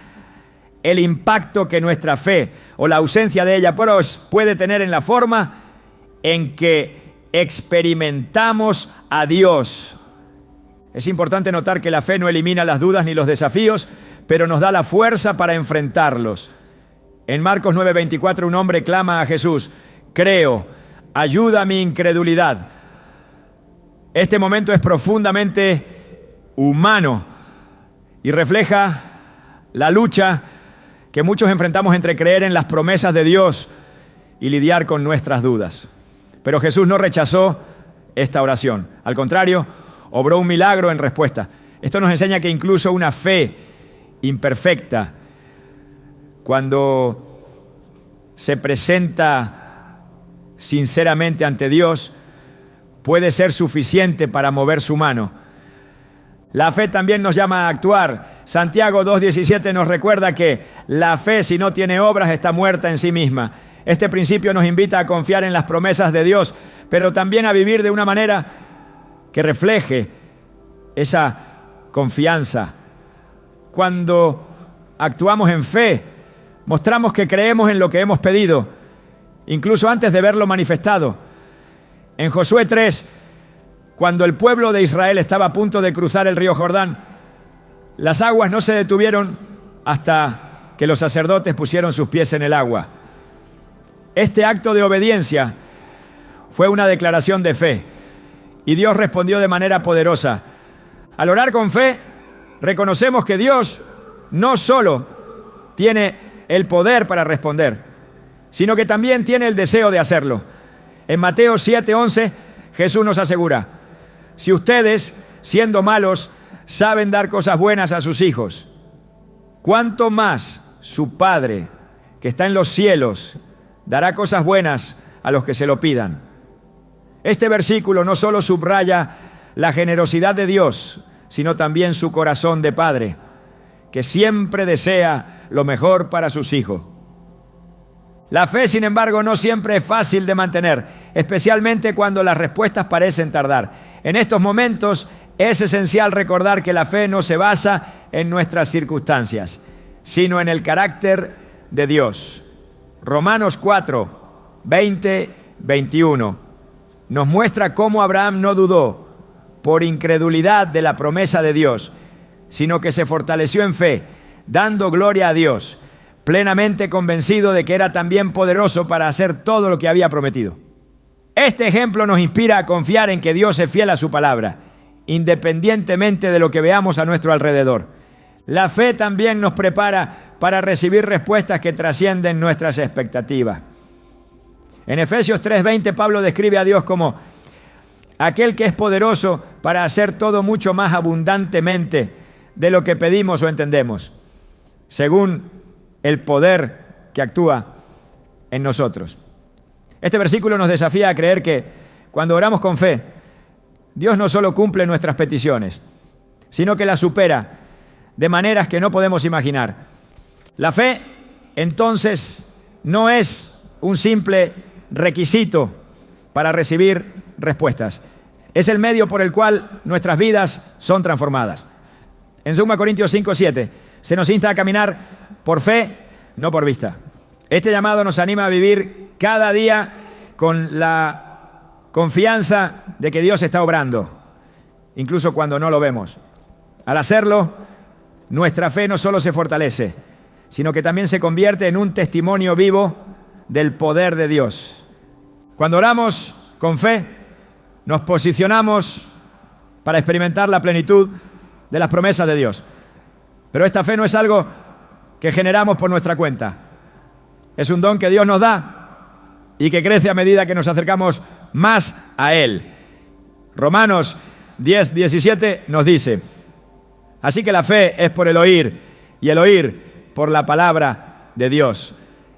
el impacto que nuestra fe o la ausencia de ella puede tener en la forma en que experimentamos a Dios. Es importante notar que la fe no elimina las dudas ni los desafíos, pero nos da la fuerza para enfrentarlos. En Marcos 9:24 un hombre clama a Jesús: creo, ayuda a mi incredulidad. Este momento es profundamente humano y refleja la lucha que muchos enfrentamos entre creer en las promesas de Dios y lidiar con nuestras dudas. Pero Jesús no rechazó esta oración. Al contrario, obró un milagro en respuesta. Esto nos enseña que incluso una fe imperfecta, cuando se presenta sinceramente ante Dios, puede ser suficiente para mover su mano. La fe también nos llama a actuar. Santiago 2:17 nos recuerda que la fe, si no tiene obras, está muerta en sí misma. Este principio nos invita a confiar en las promesas de Dios, pero también a vivir de una manera que refleje esa confianza. Cuando actuamos en fe, mostramos que creemos en lo que hemos pedido, incluso antes de verlo manifestado. En Josué 3, cuando el pueblo de Israel estaba a punto de cruzar el río Jordán, las aguas no se detuvieron hasta que los sacerdotes pusieron sus pies en el agua. Este acto de obediencia fue una declaración de fe y Dios respondió de manera poderosa. Al orar con fe, reconocemos que Dios no solo tiene el poder para responder, sino que también tiene el deseo de hacerlo. En Mateo 7:11, Jesús nos asegura: si ustedes, siendo malos, saben dar cosas buenas a sus hijos, ¿cuánto más su Padre, que está en los cielos, dará cosas buenas a los que se lo pidan? Este versículo no solo subraya la generosidad de Dios, sino también su corazón de Padre, que siempre desea lo mejor para sus hijos. La fe, sin embargo, no siempre es fácil de mantener, especialmente cuando las respuestas parecen tardar. En estos momentos es esencial recordar que la fe no se basa en nuestras circunstancias, sino en el carácter de Dios. Romanos 4, 20-21 nos muestra cómo Abraham no dudó por incredulidad de la promesa de Dios, sino que se fortaleció en fe, dando gloria a Dios, plenamente convencido de que era también poderoso para hacer todo lo que había prometido. Este ejemplo nos inspira a confiar en que Dios es fiel a su palabra, independientemente de lo que veamos a nuestro alrededor. La fe también nos prepara para recibir respuestas que trascienden nuestras expectativas. En Efesios 3:20, Pablo describe a Dios como aquel que es poderoso para hacer todo mucho más abundantemente de lo que pedimos o entendemos, según el poder que actúa en nosotros. Este versículo nos desafía a creer que cuando oramos con fe, Dios no solo cumple nuestras peticiones, sino que las supera de maneras que no podemos imaginar. La fe, entonces, no es un simple requisito para recibir respuestas. Es el medio por el cual nuestras vidas son transformadas. En 2 Corintios 5:7 se nos insta a caminar por fe, no por vista. Este llamado nos anima a vivir cada día con la confianza de que Dios está obrando, incluso cuando no lo vemos. Al hacerlo, nuestra fe no solo se fortalece, sino que también se convierte en un testimonio vivo del poder de Dios. Cuando oramos con fe, nos posicionamos para experimentar la plenitud de las promesas de Dios. Pero esta fe no es algo que generamos por nuestra cuenta. Es un don que Dios nos da y que crece a medida que nos acercamos más a Él. Romanos 10:17 nos dice: así que la fe es por el oír y el oír por la palabra de Dios.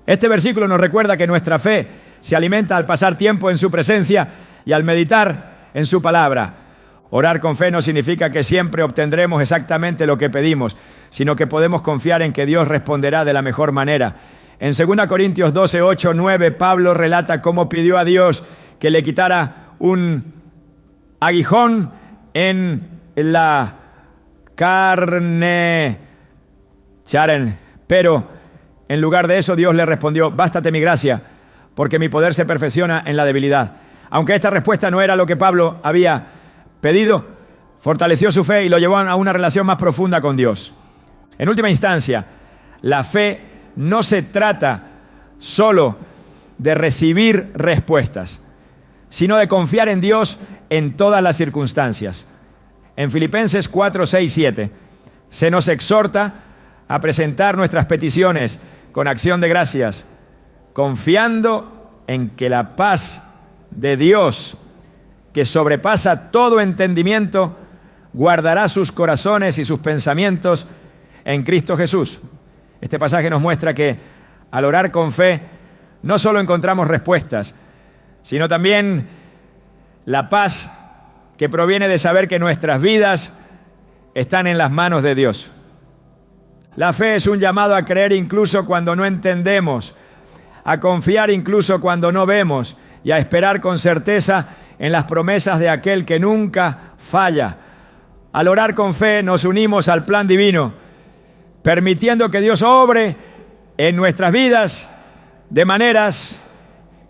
Este versículo nos recuerda que nuestra fe se alimenta al pasar tiempo en su presencia y al meditar en su palabra. Orar con fe no significa que siempre obtendremos exactamente lo que pedimos, sino que podemos confiar en que Dios responderá de la mejor manera. En 2 Corintios 12:8-9, Pablo relata cómo pidió a Dios que le quitara un aguijón en la carne. Pero en lugar de eso, Dios le respondió: bástate mi gracia, porque mi poder se perfecciona en la debilidad. Aunque esta respuesta no era lo que Pablo había pedido, fortaleció su fe y lo llevó a una relación más profunda con Dios. En última instancia, la fe no se trata solo de recibir respuestas, sino de confiar en Dios en todas las circunstancias. En Filipenses 4:6-7 se nos exhorta a presentar nuestras peticiones con acción de gracias, confiando en que la paz de Dios, que sobrepasa todo entendimiento, guardará sus corazones y sus pensamientos en Cristo Jesús. Este pasaje nos muestra que al orar con fe no solo encontramos respuestas, sino también la paz que proviene de saber que nuestras vidas están en las manos de Dios. La fe es un llamado a creer incluso cuando no entendemos, a confiar incluso cuando no vemos y a esperar con certeza en las promesas de aquel que nunca falla. Al orar con fe nos unimos al plan divino, permitiendo que Dios obre en nuestras vidas de maneras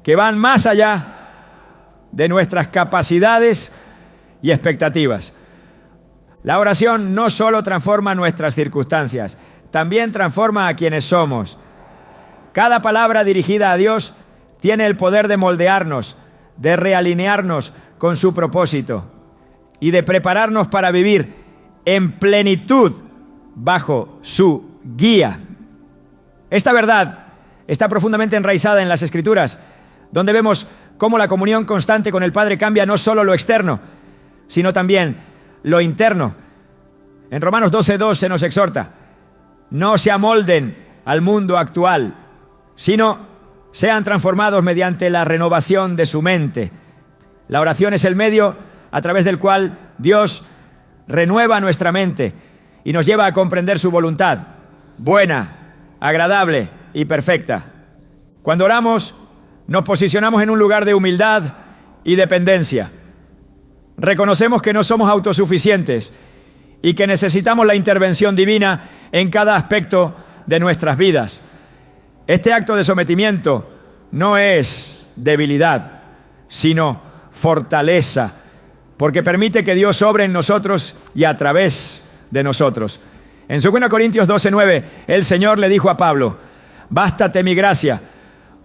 que van más allá de nuestras capacidades y expectativas. La oración no solo transforma nuestras circunstancias, también transforma a quienes somos. Cada palabra dirigida a Dios tiene el poder de moldearnos, de realinearnos con su propósito y de prepararnos para vivir en plenitud bajo su guía. Esta verdad está profundamente enraizada en las Escrituras, donde vemos cómo la comunión constante con el Padre cambia no solo lo externo, sino también lo interno. En Romanos 12:2 se nos exhorta: no se amolden al mundo actual, sino sean transformados mediante la renovación de su mente. La oración es el medio a través del cual Dios renueva nuestra mente y nos lleva a comprender su voluntad, buena, agradable y perfecta. Cuando oramos, nos posicionamos en un lugar de humildad y dependencia. Reconocemos que no somos autosuficientes y que necesitamos la intervención divina en cada aspecto de nuestras vidas. Este acto de sometimiento no es debilidad, sino fortaleza, porque permite que Dios obre en nosotros y a través de nosotros. En 2 Corintios 12:9, el Señor le dijo a Pablo: bástate mi gracia,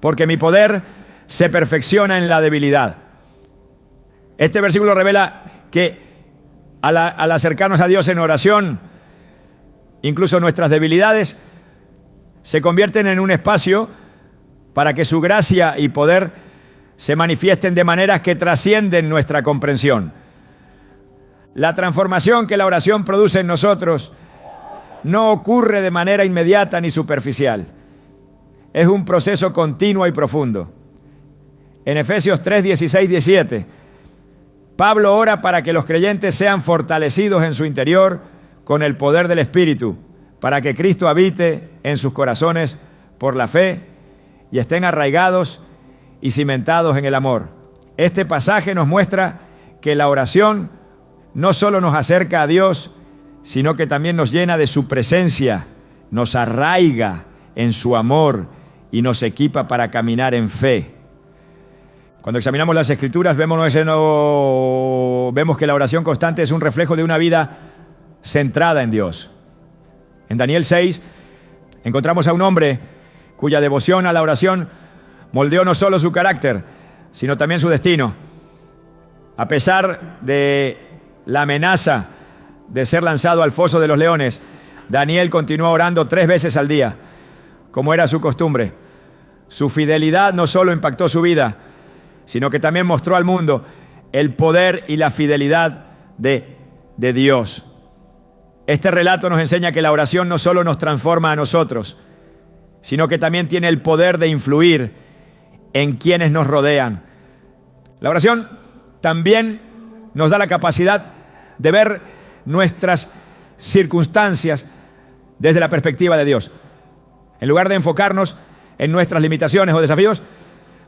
porque mi poder se perfecciona en la debilidad. Este versículo revela que al acercarnos a Dios en oración, incluso nuestras debilidades se convierten en un espacio para que su gracia y poder se manifiesten de maneras que trascienden nuestra comprensión. La transformación que la oración produce en nosotros no ocurre de manera inmediata ni superficial. Es un proceso continuo y profundo. En Efesios 3, 16, 17, Pablo ora para que los creyentes sean fortalecidos en su interior con el poder del Espíritu, para que Cristo habite en sus corazones por la fe y estén arraigados y cimentados en el amor. Este pasaje nos muestra que la oración no solo nos acerca a Dios, sino que también nos llena de su presencia, nos arraiga en su amor y nos equipa para caminar en fe. Cuando examinamos las Escrituras vemos que la oración constante es un reflejo de una vida centrada en Dios. En Daniel 6 encontramos a un hombre cuya devoción a la oración moldeó no solo su carácter, sino también su destino. A pesar de la amenaza de ser lanzado al foso de los leones, Daniel continuó orando 3 veces al día, como era su costumbre. Su fidelidad no solo impactó su vida, sino que también mostró al mundo el poder y la fidelidad de Dios. Este relato nos enseña que la oración no solo nos transforma a nosotros, sino que también tiene el poder de influir en quienes nos rodean. La oración también nos da la capacidad de ver nuestras circunstancias desde la perspectiva de Dios. En lugar de enfocarnos en nuestras limitaciones o desafíos,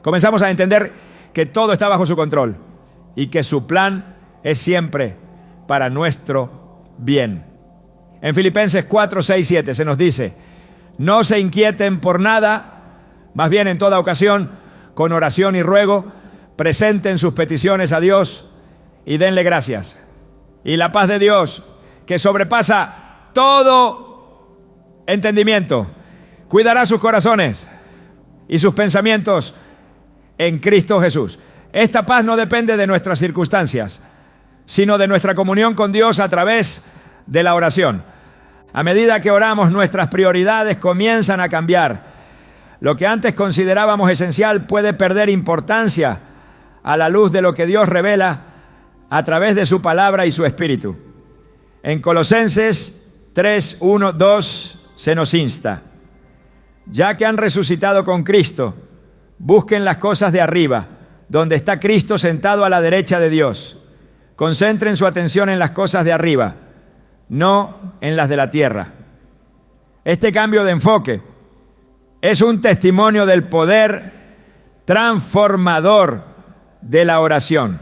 comenzamos a entender que todo está bajo su control y que su plan es siempre para nuestro bien. En Filipenses 4, 6, 7 se nos dice: no se inquieten por nada, más bien en toda ocasión, con oración y ruego, presenten sus peticiones a Dios y denle gracias. Y la paz de Dios, que sobrepasa todo entendimiento, cuidará sus corazones y sus pensamientos en Cristo Jesús. Esta paz no depende de nuestras circunstancias, sino de nuestra comunión con Dios a través de la oración. A medida que oramos, nuestras prioridades comienzan a cambiar. Lo que antes considerábamos esencial puede perder importancia a la luz de lo que Dios revela a través de su palabra y su Espíritu. En Colosenses 3, 1, 2 se nos insta: ya que han resucitado con Cristo, busquen las cosas de arriba, donde está Cristo sentado a la derecha de Dios. Concentren su atención en las cosas de arriba, no en las de la tierra. Este cambio de enfoque es un testimonio del poder transformador de la oración,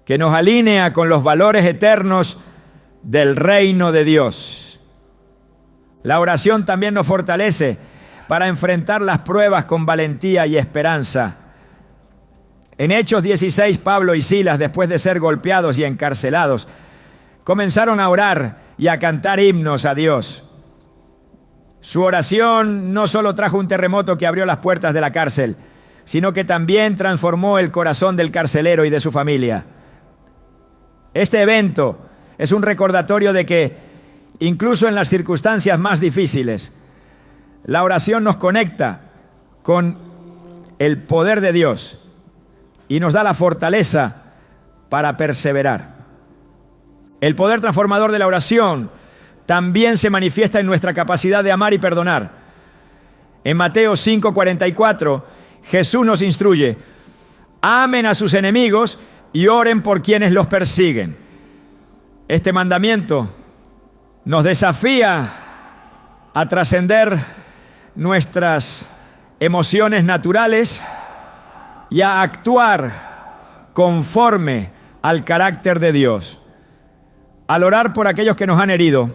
que nos alinea con los valores eternos del reino de Dios. La oración también nos fortalece para enfrentar las pruebas con valentía y esperanza. En Hechos 16, Pablo y Silas, después de ser golpeados y encarcelados, comenzaron a orar y a cantar himnos a Dios. Su oración no solo trajo un terremoto que abrió las puertas de la cárcel, sino que también transformó el corazón del carcelero y de su familia. Este evento es un recordatorio de que, incluso en las circunstancias más difíciles, la oración nos conecta con el poder de Dios y nos da la fortaleza para perseverar. El poder transformador de la oración también se manifiesta en nuestra capacidad de amar y perdonar. En Mateo 5:44, Jesús nos instruye: amen a sus enemigos y oren por quienes los persiguen. Este mandamiento nos desafía a trascender nuestras emociones naturales y a actuar conforme al carácter de Dios. Al orar por aquellos que nos han herido,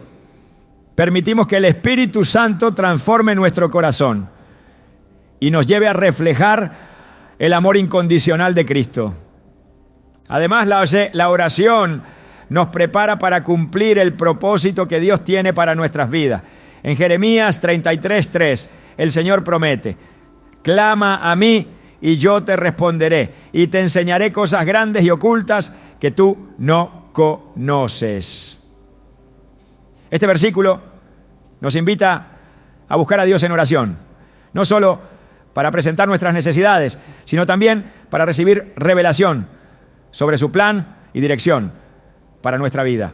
permitimos que el Espíritu Santo transforme nuestro corazón y nos lleve a reflejar el amor incondicional de Cristo. Además, la oración nos prepara para cumplir el propósito que Dios tiene para nuestras vidas. En Jeremías 33:3, el Señor promete: clama a mí y yo te responderé, y te enseñaré cosas grandes y ocultas que tú no conoces. Este versículo nos invita a buscar a Dios en oración, no solo para presentar nuestras necesidades, sino también para recibir revelación sobre su plan y dirección para nuestra vida.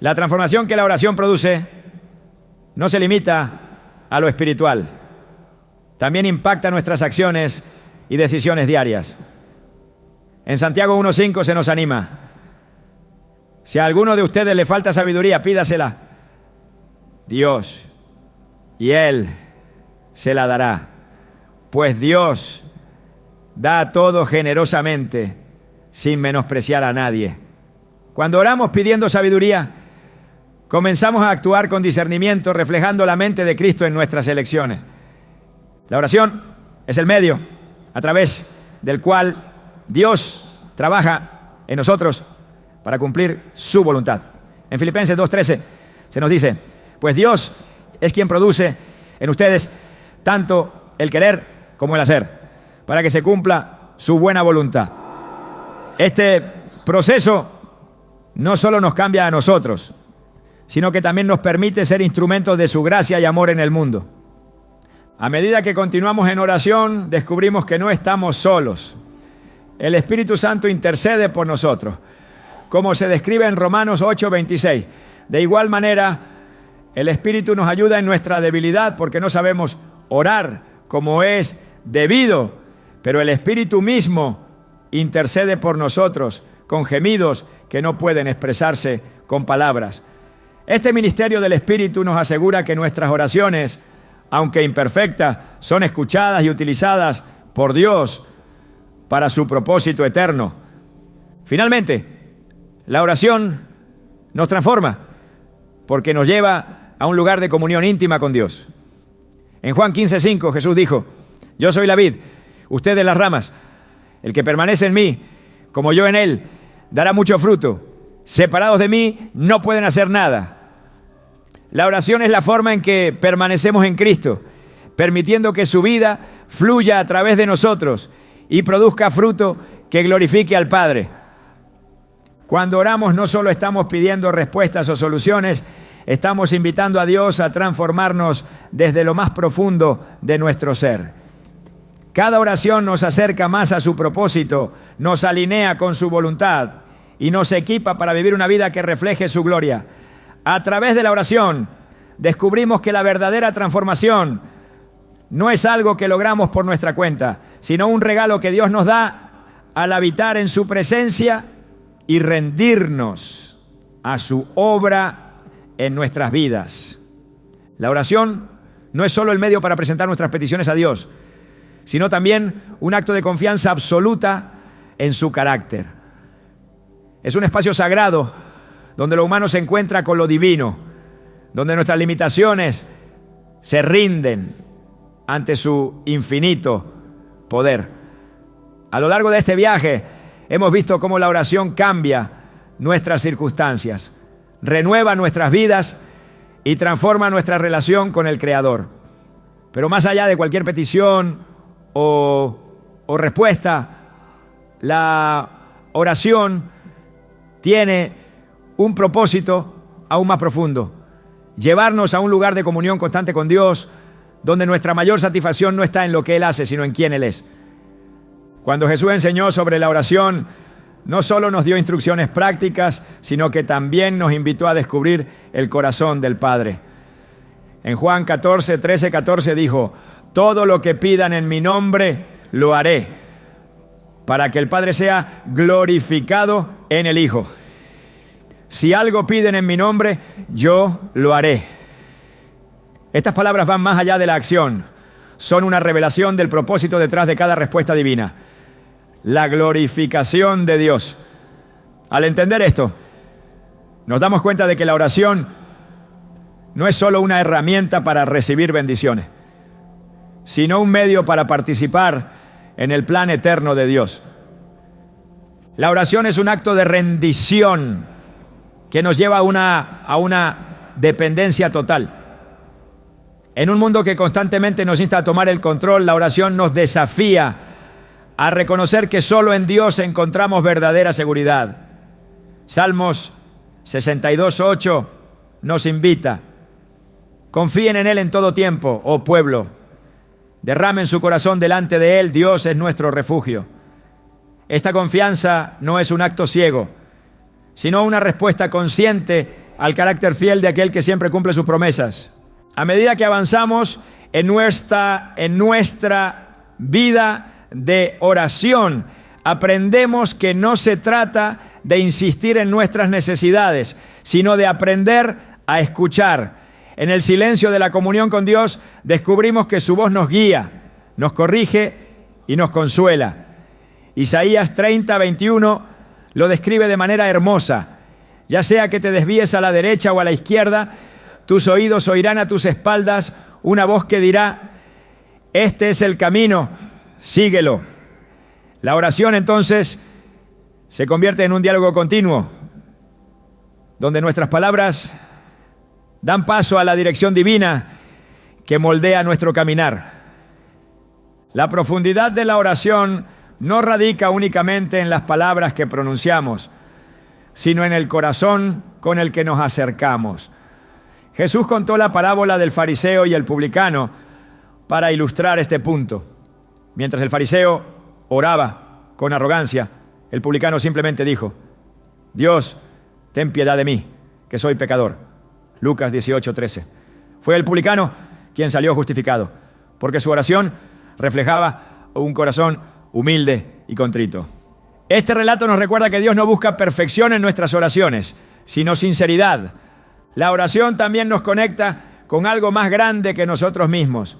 La transformación que la oración produce no se limita a lo espiritual, también impacta nuestras acciones y decisiones diarias. En Santiago 1:5 se nos anima: si a alguno de ustedes le falta sabiduría, pídasela Dios, y Él se la dará, pues Dios da a todo generosamente, sin menospreciar a nadie. Cuando oramos pidiendo sabiduría, comenzamos a actuar con discernimiento, reflejando la mente de Cristo en nuestras elecciones. La oración es el medio a través del cual Dios trabaja en nosotros para cumplir su voluntad. En Filipenses 2:13 se nos dice: pues Dios es quien produce en ustedes tanto el querer como el hacer, para que se cumpla su buena voluntad. Este proceso no solo nos cambia a nosotros, sino que también nos permite ser instrumentos de su gracia y amor en el mundo. A medida que continuamos en oración, descubrimos que no estamos solos. El Espíritu Santo intercede por nosotros, como se describe en Romanos 8:26. De igual manera, el Espíritu nos ayuda en nuestra debilidad, porque no sabemos orar como es debido, pero el Espíritu mismo intercede por nosotros con gemidos que no pueden expresarse con palabras. Este ministerio del Espíritu nos asegura que nuestras oraciones, aunque imperfectas, son escuchadas y utilizadas por Dios para su propósito eterno. Finalmente, la oración nos transforma porque nos lleva a un lugar de comunión íntima con Dios. En Juan 15:5 Jesús dijo: yo soy la vid, ustedes las ramas. El que permanece en mí, como yo en él, dará mucho fruto. Separados de mí, no pueden hacer nada. La oración es la forma en que permanecemos en Cristo, permitiendo que su vida fluya a través de nosotros y produzca fruto que glorifique al Padre. Cuando oramos, no solo estamos pidiendo respuestas o soluciones, estamos invitando a Dios a transformarnos desde lo más profundo de nuestro ser. Cada oración nos acerca más a su propósito, nos alinea con su voluntad y nos equipa para vivir una vida que refleje su gloria. A través de la oración descubrimos que la verdadera transformación no es algo que logramos por nuestra cuenta, sino un regalo que Dios nos da al habitar en su presencia y rendirnos a su obra en nuestras vidas. La oración no es solo el medio para presentar nuestras peticiones a Dios, sino también un acto de confianza absoluta en su carácter. Es un espacio sagrado donde lo humano se encuentra con lo divino, donde nuestras limitaciones se rinden ante su infinito poder. A lo largo de este viaje hemos visto cómo la oración cambia nuestras circunstancias, renueva nuestras vidas y transforma nuestra relación con el Creador. Pero más allá de cualquier petición o respuesta, la oración tiene un propósito aún más profundo: llevarnos a un lugar de comunión constante con Dios, donde nuestra mayor satisfacción no está en lo que Él hace, sino en quién Él es. Cuando Jesús enseñó sobre la oración, no solo nos dio instrucciones prácticas, sino que también nos invitó a descubrir el corazón del Padre. En Juan 13:14 dijo: todo lo que pidan en mi nombre, lo haré, para que el Padre sea glorificado en el Hijo. Si algo piden en mi nombre, yo lo haré. Estas palabras van más allá de la acción. Son una revelación del propósito detrás de cada respuesta divina: la glorificación de Dios. Al entender esto, nos damos cuenta de que la oración no es solo una herramienta para recibir bendiciones, sino un medio para participar en el plan eterno de Dios. La oración es un acto de rendición que nos lleva a una dependencia total. En un mundo que constantemente nos insta a tomar el control, la oración nos desafía a reconocer que solo en Dios encontramos verdadera seguridad. Salmos 62:8 nos invita: confíen en Él en todo tiempo, oh pueblo. Derramen su corazón delante de Él, Dios es nuestro refugio. Esta confianza no es un acto ciego, sino una respuesta consciente al carácter fiel de aquel que siempre cumple sus promesas. A medida que avanzamos en nuestra vida de oración, aprendemos que no se trata de insistir en nuestras necesidades, sino de aprender a escuchar. En el silencio de la comunión con Dios, descubrimos que su voz nos guía, nos corrige y nos consuela. Isaías 30:21 lo describe de manera hermosa. Ya sea que te desvíes a la derecha o a la izquierda, tus oídos oirán a tus espaldas una voz que dirá: este es el camino, síguelo. La oración entonces se convierte en un diálogo continuo, donde nuestras palabras dan paso a la dirección divina que moldea nuestro caminar. La profundidad de la oración no radica únicamente en las palabras que pronunciamos, sino en el corazón con el que nos acercamos. Jesús contó la parábola del fariseo y el publicano para ilustrar este punto. Mientras el fariseo oraba con arrogancia, el publicano simplemente dijo: Dios, ten piedad de mí, que soy pecador. Lucas 18:13. Fue el publicano quien salió justificado, porque su oración reflejaba un corazón humilde y contrito. Este relato nos recuerda que Dios no busca perfección en nuestras oraciones, sino sinceridad. La oración también nos conecta con algo más grande que nosotros mismos.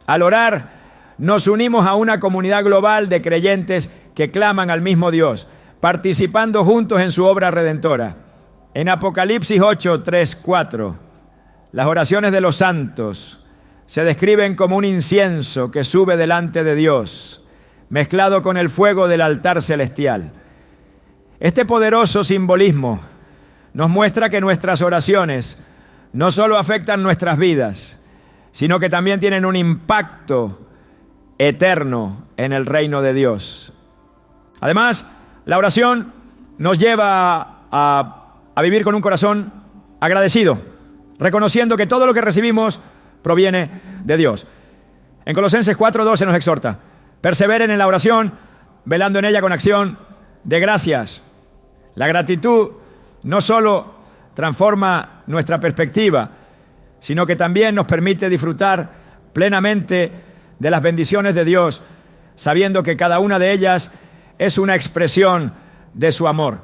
Al orar, nos unimos a una comunidad global de creyentes que claman al mismo Dios, participando juntos en su obra redentora. En Apocalipsis 8:3-4, las oraciones de los santos se describen como un incienso que sube delante de Dios, mezclado con el fuego del altar celestial. Este poderoso simbolismo nos muestra que nuestras oraciones no solo afectan nuestras vidas, sino que también tienen un impacto eterno en el reino de Dios. Además, la oración nos lleva a vivir con un corazón agradecido, reconociendo que todo lo que recibimos proviene de Dios. En Colosenses 4:12 nos exhorta: perseveren en la oración, velando en ella con acción de gracias. La gratitud no solo transforma nuestra perspectiva, sino que también nos permite disfrutar plenamente de las bendiciones de Dios, sabiendo que cada una de ellas es una expresión de su amor.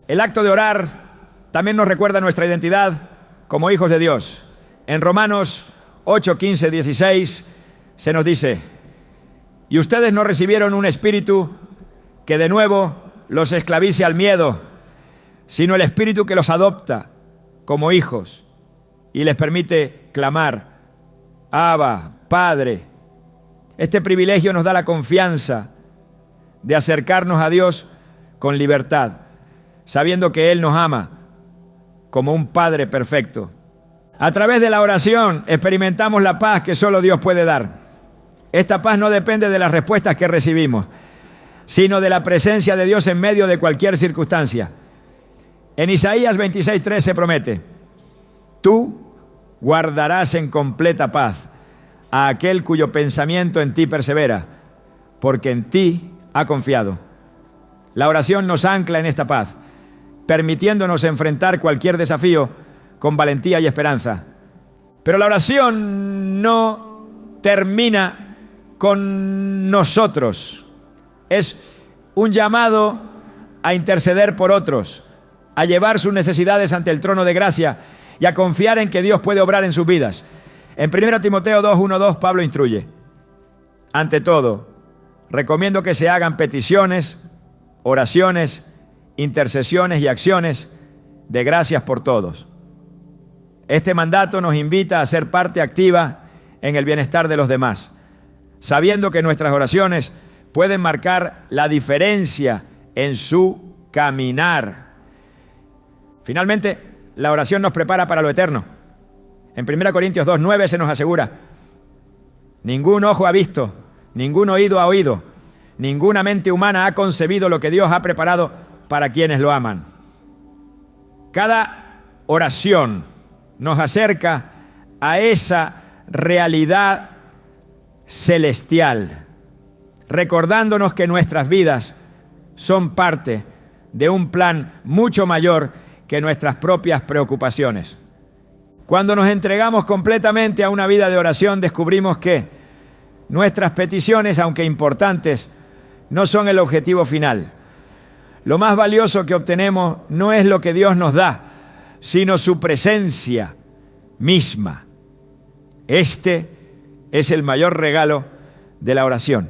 El acto de orar también nos recuerda nuestra identidad como hijos de Dios. En Romanos 8:15-16 se nos dice: y ustedes no recibieron un espíritu que de nuevo los esclavice al miedo, sino el espíritu que los adopta como hijos y les permite clamar: Abba, Padre. Este privilegio nos da la confianza de acercarnos a Dios con libertad, sabiendo que Él nos ama como un Padre perfecto. A través de la oración experimentamos la paz que solo Dios puede dar. Esta paz no depende de las respuestas que recibimos, sino de la presencia de Dios en medio de cualquier circunstancia. En Isaías 26:3 se promete: tú guardarás en completa paz a aquel cuyo pensamiento en ti persevera, porque en ti ha confiado. La oración nos ancla en esta paz, permitiéndonos enfrentar cualquier desafío con valentía y esperanza. Pero la oración no termina con nosotros. Es un llamado a interceder por otros, a llevar sus necesidades ante el trono de gracia y a confiar en que Dios puede obrar en sus vidas. En 1 Timoteo 2:1-2 Pablo instruye: ante todo, recomiendo que se hagan peticiones, oraciones, intercesiones y acciones de gracias por todos. Este mandato nos invita a ser parte activa en el bienestar de los demás, sabiendo que nuestras oraciones pueden marcar la diferencia en su caminar. Finalmente, la oración nos prepara para lo eterno. En 1 Corintios 2:9 se nos asegura: ningún ojo ha visto, ningún oído ha oído, ninguna mente humana ha concebido lo que Dios ha preparado para quienes lo aman. Cada oración nos acerca a esa realidad celestial, recordándonos que nuestras vidas son parte de un plan mucho mayor que nuestras propias preocupaciones. Cuando nos entregamos completamente a una vida de oración, descubrimos que nuestras peticiones, aunque importantes, no son el objetivo final. Lo más valioso que obtenemos no es lo que Dios nos da, sino su presencia misma. Este es el mayor regalo de la oración.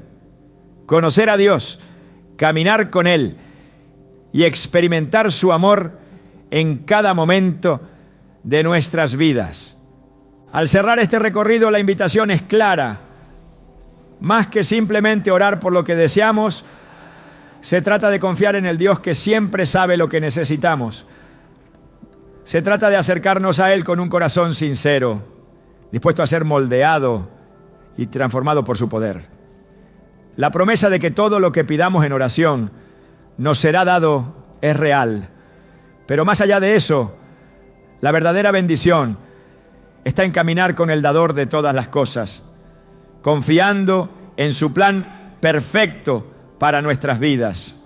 Conocer a Dios, caminar con Él y experimentar su amor en cada momento de nuestras vidas. Al cerrar este recorrido, la invitación es clara. Más que simplemente orar por lo que deseamos, se trata de confiar en el Dios que siempre sabe lo que necesitamos. Se trata de acercarnos a Él con un corazón sincero, dispuesto a ser moldeado y transformado por su poder. La promesa de que todo lo que pidamos en oración nos será dado es real. Pero más allá de eso, la verdadera bendición está en caminar con el dador de todas las cosas, confiando en su plan perfecto para nuestras vidas.